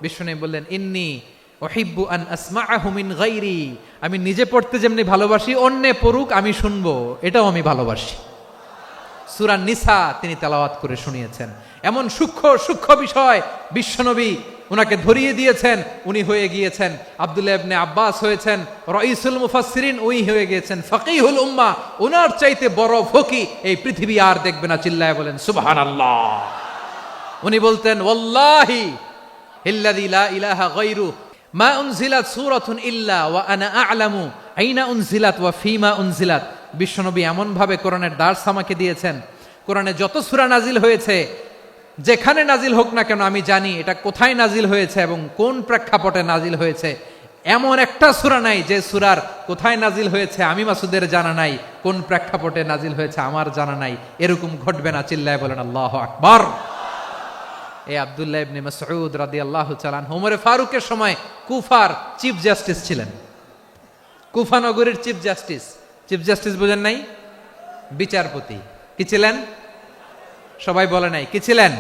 বিশ্বনবী বললেন, ইন্নী উহিব্বু আন আসমাআহু মিন গায়রি। আমি নিজে পড়তে যেমনি ভালোবাসি, অন্যে পড়ুক আমি শুনবো, এটাও আমি ভালোবাসি। সূরা নিসা তিনি তেলাওয়াত করে শুনিয়েছেন। এমন সূক্ষ্ম সূক্ষ্ম বিষয় বিশ্বনবী উনাকে ধরিয়ে দিয়েছেন। উনি হয়ে গিয়েছেন, আব্দুল্লাহ ইবনে আব্বাস হয়েছেন রাইসুল মুফাসসিরিন, উনি হয়ে গিয়েছেন ফাকিহুল উম্মাহ। ওনার চাইতে বড় ফকি এই পৃথিবী আর দেখবে না। চিল্লায় বলেন সুবহানাল্লাহ। উনি বলতেন, ওয়াল্লাহি ইল্লাযী লা ইলাহা গায়রু মা উনজিলাত সূরাতুন ইল্লা ওয়া আনা আ'লামু আইনা উনজিলাত ওয়া ফীমা উনজিলাত। বিশ্বনবী এমন ভাবে কোরআনের দার্স আমাকে দিয়েছেন, কোরআনে যত সূরা নাজিল হয়েছে, যেখানে নাজিল হোক না কেন আমি জানি এটা কোথায় নাজিল হয়েছে এবং কোন প্রেক্ষাপটে নাজিল হয়েছে। এমন একটা সূরা নাই যে সূরার কোথায় নাজিল হয়েছে আমি মাসুদের জানা নাই, কোন প্রেক্ষাপটে নাজিল হয়েছে আমার জানা নাই। এরকম ঘটবে না। চিল্লায় বলেন আল্লাহু আকবার। এই আব্দুল্লাহ ইবনে মাসউদ রাদিয়াল্লাহু তাআলা আনহু ওমর ফারুকের সময় কুফার চিফ জাস্টিস ছিলেন। কুফা নগরীর চিফ জাস্টিস। চিফ জাস্টিস বোঝেন নাই? বিচারপতি। কি ছিলেন? সবাই বলে নাই, কি ছিলেন?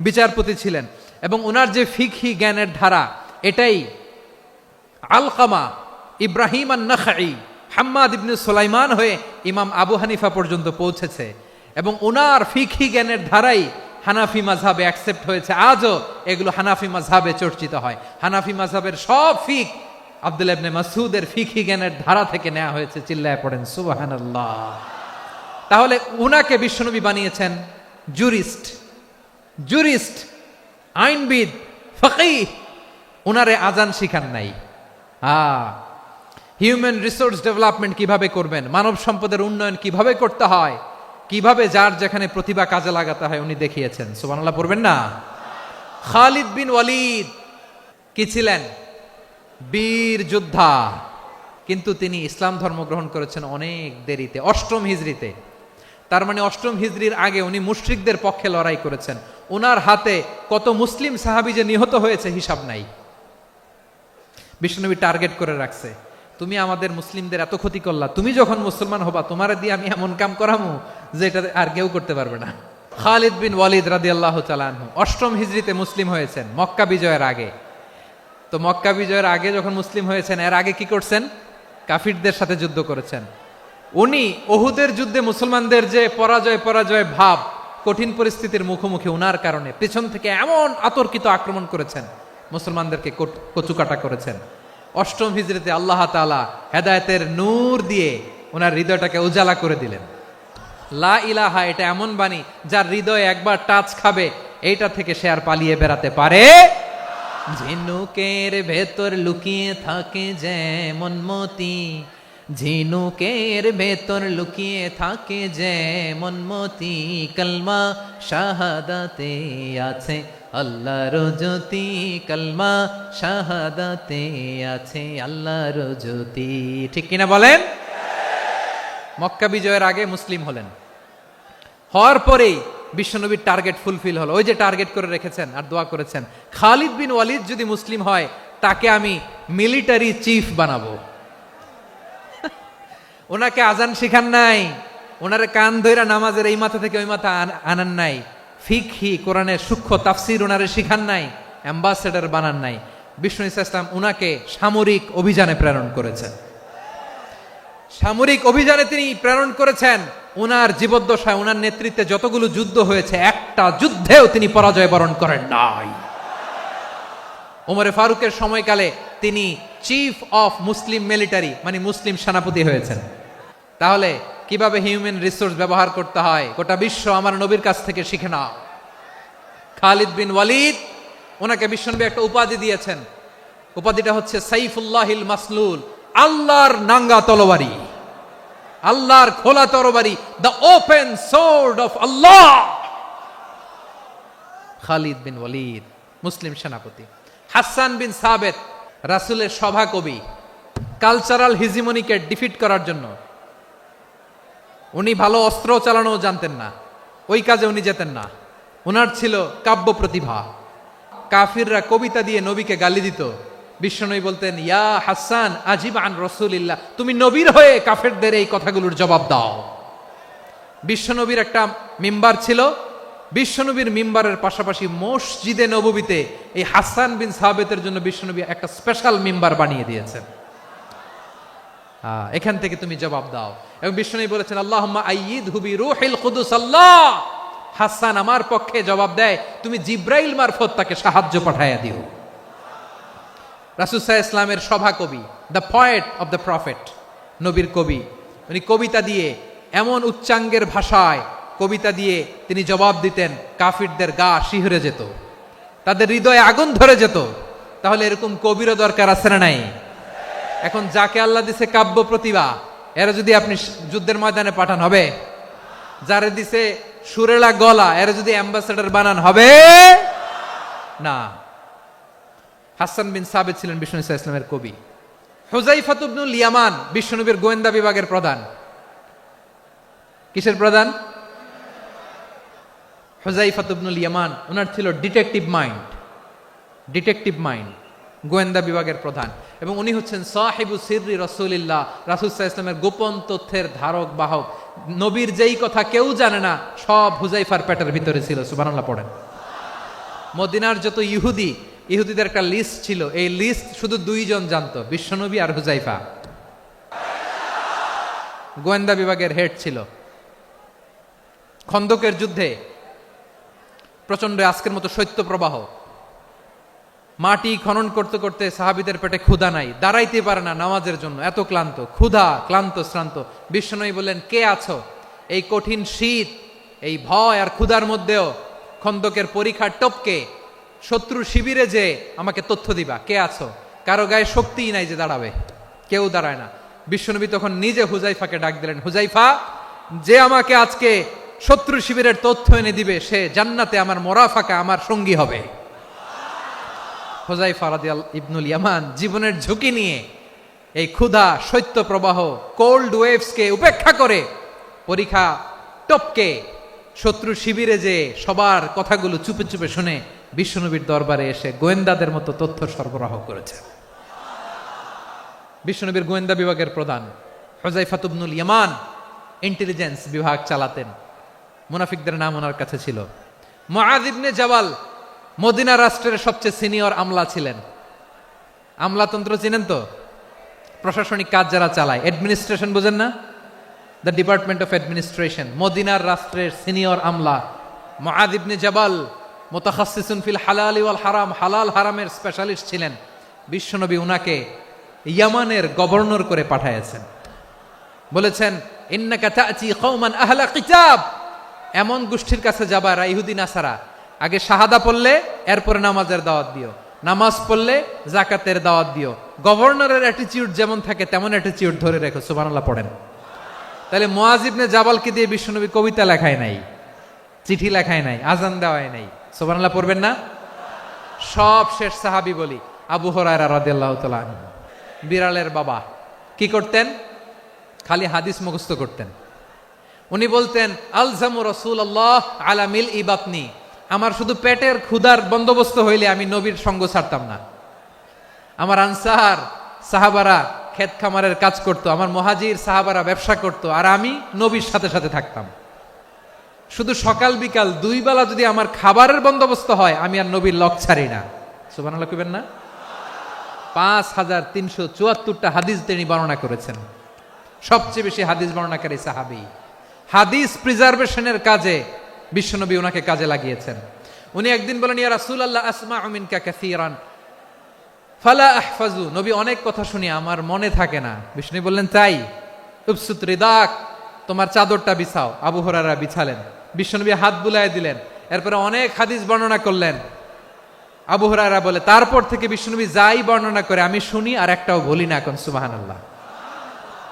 বিচারপতি ছিলেন। এবং ওনার যে ফিকহি জ্ঞানের ধারা, এটাই আলকামা, ইব্রাহিম আন-নাখাই, হাম্মাদ ইবনে সুলাইমান হয়ে ইমাম আবু হানিফা পর্যন্ত পৌঁছেছে। এবং ওনার ফিকহি জ্ঞানের ধারাই হানাফি মাযহাবে অ্যাকসেপ্ট হয়েছে। আজও এগুলো হানাফি মাযহাবে চর্চিত হয়। হানাফি মাযহাবের সব ফিক আব্দুল্লাহ ইবনে মাসউদের ফিকহি জ্ঞানের ধারা থেকে নেওয়া হয়েছে। চিল্লায় পড়েন সুবহানাল্লাহ। তাহলে উনাকে বিশ্বনবী বানিয়েছেন জুরিস্ট, আইনবিদ, ফকিহ। উনারে আজান শিখান নাই। হিউম্যান রিসোর্স ডেভেলপমেন্ট কিভাবে করবেন, মানব সম্পদের উন্নয়ন কিভাবে করতে হয়, কিভাবে যার যেখানে প্রতিভা কাজে লাগাতে হয় উনি দেখিয়েছেন। সুবহানাল্লাহ পড়বেন না? খালিদ বিন ওয়ালিদ কি ছিলেন? বীর যোদ্ধা। কিন্তু তিনি ইসলাম ধর্ম গ্রহণ করেছেন অনেক দেরিতে, 8ম হিজরিতে। তার মানে 8ম হিজরির আগে উনি মুশরিকদের পক্ষে লড়াই করেছেন। ওনার হাতে কত মুসলিম সাহাবী যে নিহত হয়েছে হিসাব নাই। বিশ্বনবী টার্গেট করে রাখছে, তুমি আমাদের মুসলিমদের এত ক্ষতি করলা, তুমি যখন মুসলমান হবা তোমারে দিয়ে আমি এমন কাম করামু যে এটা আর কেউ করতে পারবে না। খালিদ বিন ওয়ালিদ রাদিয়াল্লাহু তাআলা আনহু 8ম হিজরিতে মুসলিম হয়েছেন, মক্কা বিজয়ের আগে। তো মক্কা বিজয়ের আগে যখন মুসলিম হয়েছেন, এর আগে কি করছেন? কাফিরদের সাথে যুদ্ধ করেছেন। উনি উহুদের যুদ্ধে মুসলমানদের যে পরাজয় ভাব, কঠিন পরিস্থিতির মুখোমুখি উনার কারণে পেছন থেকে এমন আতর্কিত আক্রমণ করেছেন, মুসলমানদেরকে কচুকাটা করেছেন। 8ম হিজরিতে আল্লাহ তাআলা হেদায়েতের নূর দিয়ে ওনার হৃদয়টাকে উজালা করে দিলেন। লা ইলাহা এটা এমন বাণী যার হৃদয়ে একবার টাচ খাবে, এইটা থেকে সে আর পালিয়ে বেড়াতে পারে। ঝিনুকের ভেতর লুকিয়ে থাকে যেমন মতি, ঝিনুকের ভেতর লুকিয়ে থাকে যেমন মতি, কলমা শাহাদাতে আছে আল্লাহর জ্যোতি, কলমা শাহাদাতে আছে আল্লাহর জ্যোতি। ঠিক কিনা বলেন? মক্কা বিজয়ের আগে মুসলিম হলেন, হওয়ার পরেই বিশ্বনবীর টার্গেট ফুলফিল হলো। ওই যে টার্গেট করে রেখেছেন আর দোয়া করেছেন, খালিদ বিন ওয়ালিদ যদি মুসলিম হয় তাকে আমি মিলিটারি চিফ বানাবো। ওনাকে আজান শিখান নাই, ওনারে কান ধইরা নামাজের এই মাথা থেকে ওই মাথা আনান নাই, ফিকহি কোরআনের সূক্ষ্ম তাফসীর ওনারে শিখান নাই, অ্যাম্বাসেডর বানান নাই। বিষ্ণু ইসলাম উনাকে সামরিক অভিযানে প্রেরণ করেছেন। সামরিক অভিযানে তিনি প্রেরণ করেছেন। উনার জীবদ্দশায় উনার নেতৃত্বে যতগুলো যুদ্ধ হয়েছে, একটা যুদ্ধেও তিনি পরাজয় বরণ করেন নাই। ওমরে ফারুকের সময়কালে তিনি চিফ অফ মুসলিম মিলিটারি, মানে মুসলিম সেনাপতি হয়েছেন। তাহলে কিভাবে হিউম্যান রিসোর্স ব্যবহার করতে হয় গোটা বিশ্ব আমার নবীর কাছ থেকে শিখে নাও। খালিদ বিন ওয়ালিদ, ওনাকে বিশ্বনবী একটা উপাধি দিয়েছেন। উপাধিটা হচ্ছে সাইফুল্লাহিল মাসলুল, আল্লাহর নাঙ্গা তরবারি, আল্লাহর খোলা তরবারি, দ্য ওপেন সোর্ড অফ আল্লাহ। খালিদ বিন ওয়ালিদ মুসলিম সেনাপতি। হাসান বিন সাবেত রাসূলের সভা কবি, কালচারাল হিজিমনিকে ডিফিট করার জন্য। উনি ভালো অস্ত্র চালানো জানতেন না, ওই কাজে উনি যেতেন না। ওনার ছিল কাব্য প্রতিভা। কাফিররা কবিতা দিয়ে নবীকে গালি দিত, বিশ্বনবী বলতেন, ইয়া হাসান আজিব আন রাসূলিল্লাহ, তুমি নবীর হয়ে কাফেরদের এই কথাগুলোর জবাব দাও। বিশ্বনবীর একটা মিম্বার ছিল, বিশ্বনবীর মিম্বারের পাশাপাশি মসজিদে নববীতে এই হাসান বিন সাবেতের জন্য বিশ্বনবী একটা স্পেশাল মিম্বার বানিয়ে দিয়েছেন। এখান থেকে তুমি জবাব দাও। এবং বিশ্বনবী বলেছেন, আল্লাহুম্মা আইয়িদহু বিরূহিল কুদুস, আল্লাহ হাসান আমার পক্ষে জবাব দেয়, তুমি জিব্রাইল মারফত তাকে সাহায্য পাঠাইয়া দিও। রাসূল সাল্লাল্লাহু আলাইহি ওয়াসাল্লামের সভা কবি, the poet of the prophet, নবীর কবি। উনি কবিতা দিয়ে, এমন উচ্চাঙ্গের ভাষায় কবিতা দিয়ে তিনি জবাব দিতেন, কাফিরদের গা শিহরে যেত, তাদের হৃদয়ে আগুন ধরে যেত। তাহলে এরকম কবিরও দরকার আছে না নাই? এখন যাকে আল্লাহ দিছে কাব্য প্রতিভা, এরা যদি আপনি যুদ্ধের ময়দানে পাঠান হবে? যারে দিছে সুরেলা গলা, এরা যদি অ্যাম্বাসেডর বানান হবে না। হাসান বিন সাবেত ছিলেন বিষ্ণু ইসলামের কবি। হুযায়ফা ইবনুল ইয়ামান বিশ্বনবীর গোয়েন্দা বিভাগের প্রধান। কিসের প্রধান? হুযায়ফা ইবনুল ইয়ামান। ওনার ছিল ডিটেকটিভ মাইন্ড, ডিটেকটিভ মাইন্ড, গোয়েন্দা বিভাগের প্রধান। এবং উনি হচ্ছেন সাহিবু সিররি রাসূলিল্লাহ, রাসূল সাল্লাল্লাহু আলাইহি ওয়াসাল্লামের গোপন তথ্যের ধারক বাহক। নবীর যেই কথা কেউ জানে না, সব হুযায়ফার পেটের ভিতরে ছিল। সুবহানাল্লাহ পড়েন। মদিনার যত ইহুদিদের একটা লিস্ট ছিল, এই লিস্ট শুধু দুইজন জানতো, বিশ্বনবী আর হুযায়ফা। গোয়েন্দা বিভাগের হেড ছিল। খন্দকের যুদ্ধে প্রচন্ড আজকের মতো শৈত্য প্রবাহ, মাটি খনন করতে করতে সাহাবীদের পেটে ক্ষুধা নাই, দাঁড়াইতে পারে না নামাজের জন্য, এত ক্লান্ত, ক্ষুধা, ক্লান্ত, শ্রান্ত। বিশ্বনবী বললেন, কে আছো? এই কঠিন শীত, এই ভয় আর ক্ষুধার মধ্যেও খন্দকের পরীক্ষার টপকে শত্রু শিবিরে যে আমাকে তথ্য দিবা, কে আছো? কারো গায়ে শক্তিই নাই যে দাঁড়াবে, কেউ দাঁড়ায় না। বিশ্বনবী তখন নিজে হুযায়ফাকে ডাক দিলেন, হুযায়ফা, যে আমাকে আজকে শত্রু শিবিরের তথ্য এনে দিবে, সে জান্নাতে আমার মোরাফাকা, আমার সঙ্গী হবে। হুযায়ফা রাদিয়াল্লাহু ইবনুল ইয়ামান জীবনের ঝুঁকি নিয়ে এই ক্ষুধা, শৈত্য প্রবাহ, কোল্ড ওয়েভসকে উপেক্ষা করে পরীক্ষা টপকে শত্রু শিবিরে যে সবার কথাগুলো চুপে চুপে শুনে বিশ্বনবীর দরবারে এসে গোয়েন্দাদের মতো তথ্য সরবরাহ করেছে। বিশ্বনবীর গোয়েন্দা বিভাগের প্রধান হুযায়ফা ইবনুল ইয়ামান ইন্টেলিজেন্স বিভাগ চালাতেন। মুনাফিকদের নাম ওনার কাছে ছিল। মুআয ইবনে জাবাল মদিনা রাষ্ট্রের সবচেয়ে সিনিয়র আমলা ছিলেন। আমলাতন্ত্র চিনেন তো? প্রশাসনিক কাজ যারা চালায়, অ্যাডমিনিস্ট্রেশন বোঝেন না? The department of administration. মদিনার রাষ্ট্রের সিনিয়র আমলা মুআয ইবনে জাবাল মুতাখাসসিসুন ফিল হালাল ওয়াল হারাম, হালাল হারামের স্পেশালিস্ট ছিলেন। বিশ্বনবী উনাকে ইয়ামানের গভর্নর করে পাঠাইছেন। বলেছেন, ইন্নাকা তা'তি কওমান আহলা কিতাব, এমন গোষ্ঠীর কাছে যাবা যারা ইহুদি নাসারা, আগে শাহাদা পড়লে এরপরে নামাজের দাওয়াত দিও, নামাজ পড়লে যাকাতের দাওয়াত দিও। গভর্নরের অ্যাটিটিউড যেমন থাকে তেমন অ্যাটিটিউড ধরে রেখো। সুবহানাল্লাহ পড়েন। তাহলে মুআয ইবনে জাবালকে দিয়ে বিশ্বনবী কবিতা লেখায় নাই, চিঠি লেখায় নাই, আজান দেওয়ায় নাই। সুবহানাল্লাহ পড়বেন না? সব শেষ সাহাবী বলি আবু হুরায়রা রাদিয়াল্লাহু তাআলা আনহু, বিড়ালের বাবা, কি করতেন? খালি হাদিস মুখস্থ করতেন। উনি বলতেন, আলজামু রাসূলুল্লাহ আলা মিল ইবাতনি, আমার শুধু পেটের ক্ষুধার বন্দোবস্ত হইলে আমি নবীর সঙ্গ ছাড়তাম না। আমার আনসার সাহাবারা ক্ষেত খামারের কাজ করত, আমার মুহাজির সাহাবারা ব্যবসা করত, আর আমি নবীর সাথে সাথে থাকতাম। শুধু সকাল বিকাল 2 বেলা যদি আমার খাবারের বন্দোবস্ত হয়, আমি আর নবীর লক ছাড়ি না। সুবহানাল্লাহ কইবেন না? 5374টা হাদিস তিনি বর্ণনা করেছেন। সবচেয়ে বেশি হাদিস বর্ণনাকারী সাহাবী। হাদিস প্রিজার্ভেশনের কাজে বিশ্বনবী ওনাকে কাজে লাগিয়েছেন। উনি একদিন বলেন, ইয়া রাসূলুল্লাহ আসমাউ মিনকা কাসীরান ফালা আহফাজু। নবী অনেক কথা শুনি, আমার মনে থাকে না। বিষ্ণু বললেন, তাই? উবসুত রিদাক, তোমার চাদরটা বিছাও। আবু হুরায়রা বিছালেন, বিশ্বনবী হাত বুলায় দিলেন, এরপরে অনেক হাদিস বর্ণনা করলেন। আবু হুরায়রা বলে, তারপর থেকে বিশ্বনবী যাই বর্ণনা করে আমি শুনি আর একটাও বলি না। এখন সুবহানাল্লাহ।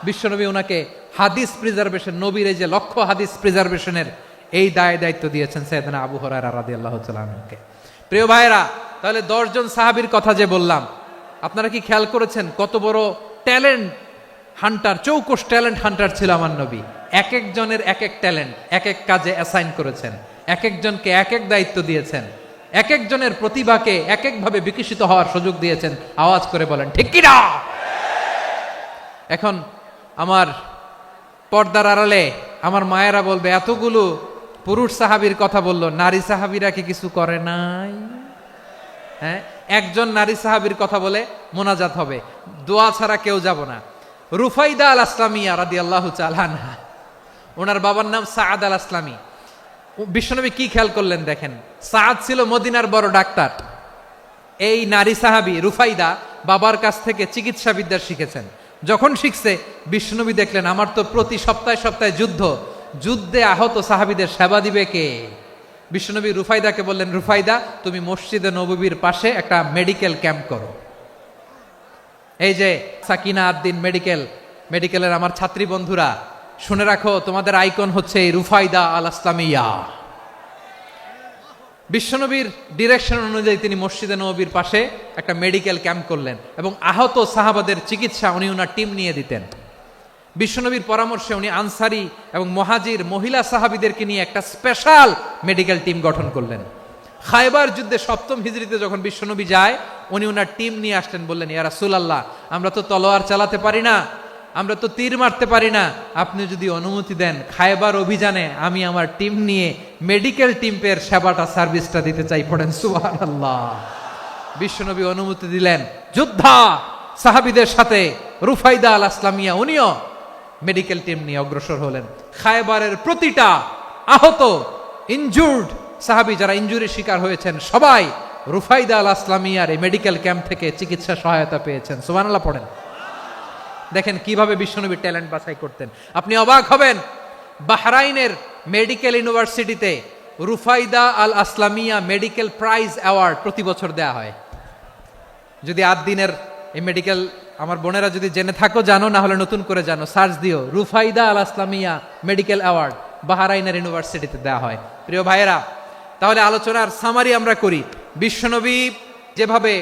বিশ্বনবী ওনাকে হাদিস প্রিজার্ভেশন, নবীর এই যে লক্ষ্য হাদিস প্রিজার্ভেশনের এই দায়িত্ব দিয়েছেন সাইয়েদনা আবু হুরায়রা রাদিয়াল্লাহু তাআলা আনহুকে। প্রিয় ভাইরা, তাহলে 10 জন সাহাবীর কথা যে বললাম, আপনারা কি খেয়াল করেছেন কত বড় ট্যালেন্ট হান্টার, চৌকস ট্যালেন্ট হান্টার ছিল আমার নবী। এক একজনের এক এক ট্যালেন্ট, এক এক কাজে অ্যাসাইন করেছেন, এক একজনকে এক এক দায়িত্ব দিয়েছেন, এক একজনের প্রতিভাকে এক একভাবে বিকশিত হওয়ার সুযোগ দিয়েছেন। আওয়াজ করে বলেন ঠিক কি না? এখন আমার পর্দার আড়ালে আমার মায়েরা বলবে, এতগুলো পুরুষ সাহাবীর কথা বললো, নারী সাহাবীরা কি কিছু করে নাই? হ্যাঁ, একজন নারী সাহাবীর কথা বলে মোনাজাত হবে, দোয়া ছাড়া কেউ যাব না। রুফাইদা আল আসলামিয়া রাদিয়াল্লাহু তাআলা আনহা, ওনার বাবার নাম সাআদ আল আসলামি। বিশ্বনবী কি খেয়াল করলেন দেখেন, সাআদ ছিল মদিনার বড় ডাক্তার। এই নারী সাহাবী রুফাইদা বাবার কাছ থেকে চিকিৎসা বিদ্যা শিখেছেন। যখন শিখছে, বিশ্বনবী দেখলেন আমার তো প্রতি সপ্তাহে সপ্তাহে যুদ্ধে আহত সাহাবীদের সেবা দিবে কে? বিশ্বনবী রুফাইদাকে বললেন, রুফাইদা তুমি মসজিদে নববীর পাশে একটা মেডিকেল ক্যাম্প করো। এই যে সাকিনা আদ্দিন মেডিকেলের আমার ছাত্রী বন্ধুরা, শুনে রাখো, তোমাদের আইকন হচ্ছে এই রুফাইদা আল আসলামিয়া। বিশ্বনবীর ডিরেকশন অনুযায়ী তিনি মসজিদে নববীর পাশে একটা মেডিকেল ক্যাম্প করলেন এবং আহত সাহাবাদের চিকিৎসা উনি ওনার টিম নিয়ে দিতেন। বিশ্বনবীর পরামর্শে উনি আনসারি এবং মুহাজির মহিলা সাহাবীদেরকে নিয়ে একটা স্পেশাল মেডিকেল টিম গঠন করলেন। খায়বার যুদ্ধে 7ম হিজরিতে যখন বিশ্বনবী যায়, উনি ওনার টিম নিয়ে আসলেন, বললেন, ইয়া রাসূলুল্লাহ, আমরা তো তলোয়ার চালাতে পারি না, আমরা তো তীর মারতে পারি না, আপনি যদি অনুমতি দেন খায়বার অভিযানে আমি আমার টিম নিয়ে মেডিকেল টিমের সেবাটা সার্ভিসটা দিতে চাই। পড়েন সুবহানাল্লাহ। বিশ্বনবী অনুমতি দিলেন, যোদ্ধা সাহাবীদের সাথে রুফাইদা আল আসলামিয়া উনিও মেডিকেল টিম নিয়ে অগ্রসর হলেন। খায়বারের প্রতিটা আহত ইনজুর্ড সাহাবী যারা ইনজুরির শিকার হয়েছেন, সবাই রুফাইদা আল আসলামিয়ার এই মেডিকেল ক্যাম্প থেকে চিকিৎসা সহায়তা পেয়েছেন। সুবহানাল্লাহ পড়েন। দেখেন কিভাবে বিশ্বনবী ট্যালেন্ট বাছাই করতেন। আপনি অবাক হবেন, বাহরাইনের মেডিকেল ইউনিভার্সিটিতে রুফাইদা আল আসলামিয়া মেডিকেল প্রাইজ অ্যাওয়ার্ড প্রতি বছর দেয়া হয়। যদি 8 দিনের এই মেডিকেল, আমার বোনেরা যদি জেনে থাকো জানো, না হলে নতুন করে জানো, সার্চ দিও, রুফাইদা আল আসলামিয়া মেডিকেল অ্যাওয়ার্ড বাহরাইনের ইউনিভার্সিটিতে দেয়া হয়। প্রিয় ভাইয়েরা, তাহলে আলোচনার সামারি আমরা করি। বিশ্বনবী যেভাবে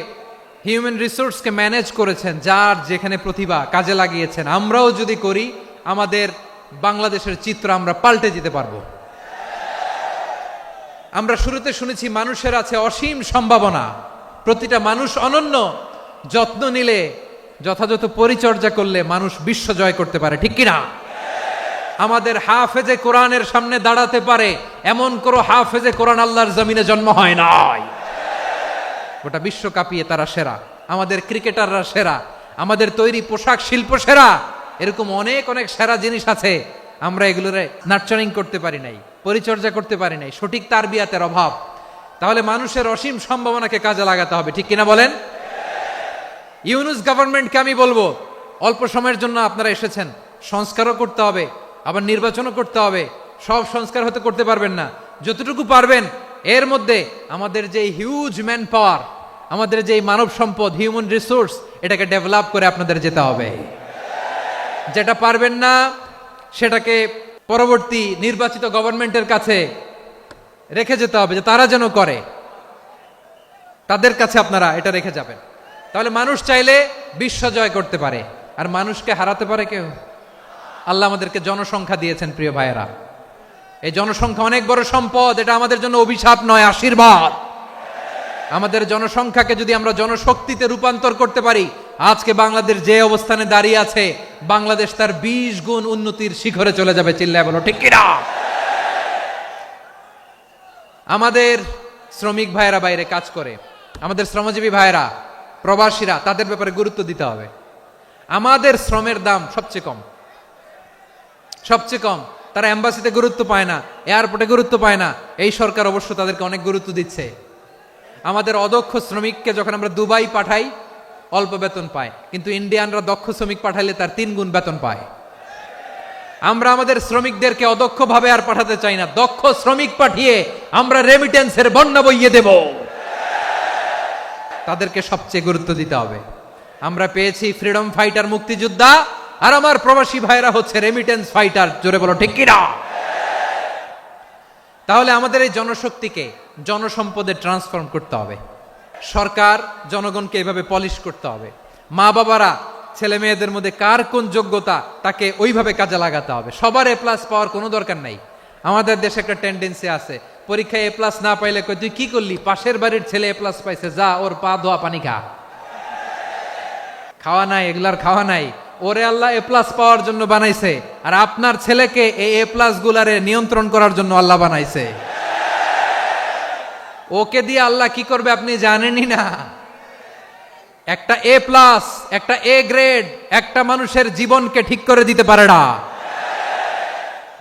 হিউম্যান রিসোর্সকে ম্যানেজ করেছেন, যার যেখানে প্রতিভা কাজে লাগিয়েছেন, আমরাও যদি করি আমাদের বাংলাদেশের চিত্র আমরা পাল্টে যেতে পারবো। আমরা শুরুতে শুনেছি মানুষের আছে অসীম সম্ভাবনা, প্রতিটা মানুষ অনন্য, যত্ন নিলে, যথাযথ পরিচর্যা করলে মানুষ বিশ্ব জয় করতে পারে, ঠিক কিনা? আমাদের হাফেজে কোরআনের সামনে দাঁড়াতে পারে এমন কোনো হাফেজে কোরআন আল্লাহর জমিনে জন্ম হয় নাই। গোটা বিশ্ব কাঁপিয়ে তারা সেরা, আমাদের ক্রিকেটাররা সেরা, আমাদের তৈরি পোশাক শিল্প সেরা, এরকম অনেক অনেক সেরা জিনিস আছে, আমরা এগুলোরে নার্চারিং করতে পারি নাই, পরিচর্যা করতে পারি নাই, সঠিক তারবিয়াতের অভাব। তাহলে মানুষের অসীম সম্ভাবনাকে কাজে লাগাতে হবে, ঠিক কিনা বলেন? ইউনুস গভর্নমেন্টকে আমি বলবো, অল্প সময়ের জন্য আপনারা এসেছেন, সংস্কারও করতে হবে, আবার নির্বাচনও করতে হবে। সব সংস্কার হতে করতে পারবেন না, যতটুকু পারবেন এর মধ্যে আমাদের যে হিউজ ম্যান পাওয়ার, আমাদের যে মানব সম্পদ, হিউম্যান রিসোর্স, এটাকে ডেভেলপ করে আপনাদের যেতে হবে। যেটা পারবেন না সেটাকে পরবর্তী নির্বাচিত গভর্নমেন্টের কাছে রেখে যেতে হবে, যে তারা যেন করে, তাদের কাছে আপনারা এটা রেখে যাবেন। তাহলে মানুষ চাইলে বিশ্ব জয় করতে পারে, আর মানুষকে হারাতে পারে কেউ? আল্লাহ আমাদেরকে জনসংখ্যা দিয়েছেন প্রিয় ভাইয়েরা, এই জনসংখ্যা অনেক বড় সম্পদ, এটা আমাদের জন্য অভিশাপ নয়, আশীর্বাদ। আমাদের জনসংখ্যাকে যদি আমরা জনশক্তিতে রূপান্তর করতে পারি, আজকে বাংলাদেশ যে অবস্থানে দাঁড়িয়ে আছে, বাংলাদেশ তার 20 গুণ উন্নতির শিখরে চলে যাবে। চিল্লায় বলো ঠিক কিনা? আমাদের শ্রমিক ভাইয়েরা বাইরে কাজ করে, আমাদের শ্রমজীবী ভাইয়েরা, প্রবাসীরা, তাদের ব্যাপারে গুরুত্ব দিতে হবে। আমাদের শ্রমের দাম সবচেয়ে কম, সবচেয়ে কম। তারা এম্বাসিতে গুরুত্ব পায় না, এয়ারপোর্টে গুরুত্ব পায় না। এই সরকার অবশ্য তাদেরকে অনেক গুরুত্ব দিচ্ছে। আমাদের অদক্ষ শ্রমিককে যখন আমরা দুবাই পাঠাই, অল্প বেতন পায়, কিন্তু ইন্ডিয়ানরা দক্ষ শ্রমিক পাঠাইলে তার 3 গুণ বেতন পায়। আমরা আমাদের শ্রমিকদেরকে অদক্ষ ভাবে আর পাঠাতে চাই না, দক্ষ শ্রমিক পাঠিয়ে আমরা রেমিটেন্সের বন্যা বইয়ে দেব। তাদেরকে সবচেয়ে গুরুত্ব দিতে হবে। আমরা পেয়েছি ফ্রিডম ফাইটার, মুক্তিযোদ্ধা, আর আমার প্রবাসী ভাইরা হচ্ছে রেমিটেন্স ফাইটার। জোরে বলো ঠিক কিনা? তাহলে আমাদের এই জনশক্তিকে জনসম্পদে ট্রান্সফর্ম করতে হবে। সরকার জনগণকে এভাবে পলিশ করতে হবে। মা বাবারা ছেলে মেয়েদের মধ্যে কার কোন যোগ্যতা তাকে ওইভাবে কাজে লাগাতে হবে। সবার এ প্লাস পাওয়ার কোনো দরকার নাই। আমাদের দেশে একটা টেন্ডেন্সি আছে, পরীক্ষায় এ প্লাস না পাইলে কই তুই কি করলি, পাশের বাড়ির ছেলে এ প্লাস পাইছে, যা ওর পা ধোয়া পানি খা। খাওয়া নাই, এগুলার খাওয়া নাই। ওরে আল্লাহ এ প্লাস পাওয়ার জন্য বানাইছে, আর আপনার ছেলেকে এই এ প্লাস গুলারে নিয়ন্ত্রণ করার জন্য আল্লাহ বানাইছে। ওকে দিয়ে আল্লাহ কি করবে আপনি জানেনই না। একটা এ প্লাস, একটা এ গ্রেড একটা মানুষের জীবনকে ঠিক করে দিতে পারে না।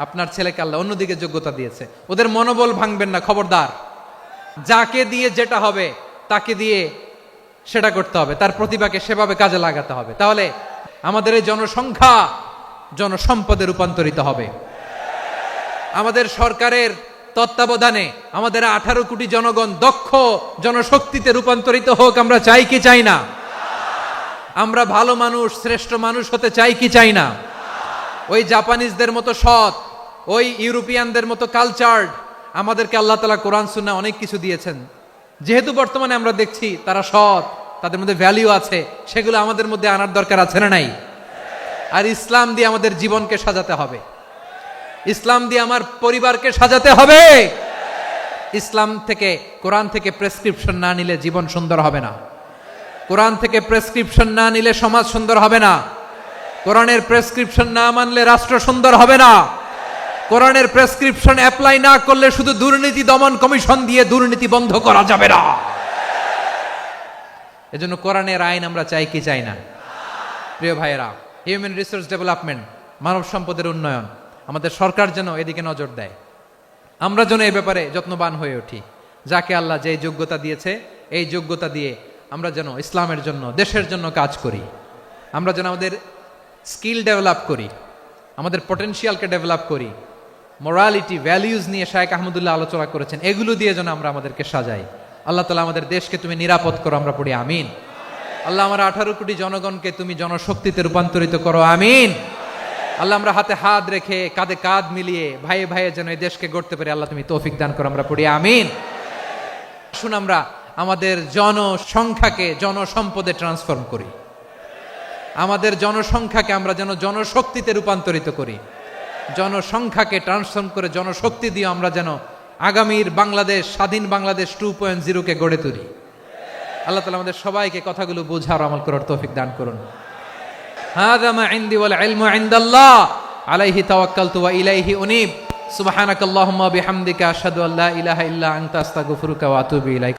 আপনার ছেলেকে আল্লাহ অন্যদিকে যোগ্যতা দিয়েছে। ওদের মনোবল ভাঙবেন না, খবরদার। যাকে দিয়ে যেটা হবে তাকে দিয়ে সেটা করতে হবে, তার প্রতিভাকে সেভাবে কাজে লাগাতে হবে। তাহলে আমাদের এই জনসংখ্যা জনসম্পদে রূপান্তরিত হবে। আমাদের সরকারের তত্ত্বাবধানে আমাদের 18 কোটি জনগণ দক্ষ জনশক্তিতে রূপান্তরিত হোক। আমরা চাই কি চাই না? আমরা ভালো মানুষ, শ্রেষ্ঠ মানুষ হতে চাই কি চাই না? ওই জাপানিজদের মতো সৎ, ওই ইউরোপিয়ানদের মতো কালচার্ড। আমাদেরকে আল্লাহ তাআলা কোরআন সুন্নাহ অনেক কিছু দিয়েছেন। যেহেতু বর্তমানে আমরা দেখছি তারা সৎ, তাদের মধ্যে ভ্যালিউ আছে, সেগুলো আমাদের মধ্যে আনার দরকার আছে না নাই? আর ইসলাম দিয়ে আমাদের জীবনকে সাজাতে হবে। ইসলাম দিয়ে আমার পরিবারকে সাজাতে হবে। ইসলাম থেকে, কোরআন থেকে প্রেসক্রিপশন না নিলে জীবন সুন্দর হবে না। কোরআন থেকে প্রেসক্রিপশন না নিলে সমাজ সুন্দর হবে না। কোরআনের প্রেসক্রিপশন না মানলে রাষ্ট্র সুন্দর হবে না। কোরআনের প্রেসক্রিপশন অ্যাপ্লাই না করলে শুধু দুর্নীতি দমন কমিশন দিয়ে দুর্নীতি বন্ধ করা যাবে না। এজন্য কোরআনের আইন আমরা চাই কি চাই না? প্রিয় ভাইয়েরা, হিউম্যান রিসোর্স ডেভেলপমেন্ট, মানব সম্পদের উন্নয়ন, আমাদের সরকার যেন এদিকে নজর দেয়। আমরা যেন এই ব্যাপারে যত্নবান হয়ে উঠি। যাকে আল্লাহ যে যোগ্যতা দিয়েছে, এই যোগ্যতা দিয়ে আমরা যেন ইসলামের জন্য, দেশের জন্য কাজ করি। আমরা যেন আমাদের স্কিল ডেভেলপ করি, আমাদের পটেনশিয়ালকে ডেভেলপ করি। মোরালিটি, ভ্যালিউজ নিয়ে শায়েখ আহমদুল্লাহ আলোচনা করেছেন, এগুলো দিয়ে যেন আমরা আমাদেরকে সাজাই। আল্লাহ তাআলা আমাদের দেশকে তুমি নিরাপদ করো, আমরা পড়ি আমিন। আল্লাহ আমার 18 কোটি জনগণকে তুমি জনশক্তিতে রূপান্তরিত করো, আমিন। আল্লাহ আমরা হাতে হাত রেখে, কাঁধে কাঁধ মিলিয়ে ভাইয়ে ভাইয়ে যেন এই দেশকে গড়তে পারি, আল্লাহ তুমি তৌফিক দান করো, আমরা পড়ি আমিন। আসুন আমরা আমাদের জনসংখ্যাকে জনসম্পদে ট্রান্সফর্ম করি। আমাদের জনসংখ্যাকে আমরা যেন জনশক্তিতে রূপান্তরিত করি। জনসংখ্যাকে ট্রান্সফর্ম করে জনশক্তি দিয়ে আমরা যেন আগামীর বাংলাদেশ, স্বাধীন বাংলাদেশ 2.0 কে গড়ে তুলি। আল্লাহ তাআলা আমাদের সবাইকে কথাগুলো বোঝার, আমল করার তৌফিক দান করুন। হাযা মা ইনদি ওয়াল ইলমু ইনদাল্লাহ আলাইহি তাওয়াক্কালতু ওয়া ইলাইহি উনীব। সুবহানাকাল্লাহুম্মা বিহামদিকা আশহাদু আল্লা ইলাহা ইল্লা আনতা আস্তাগফিরুকা ওয়া আতুবু ইলাইক।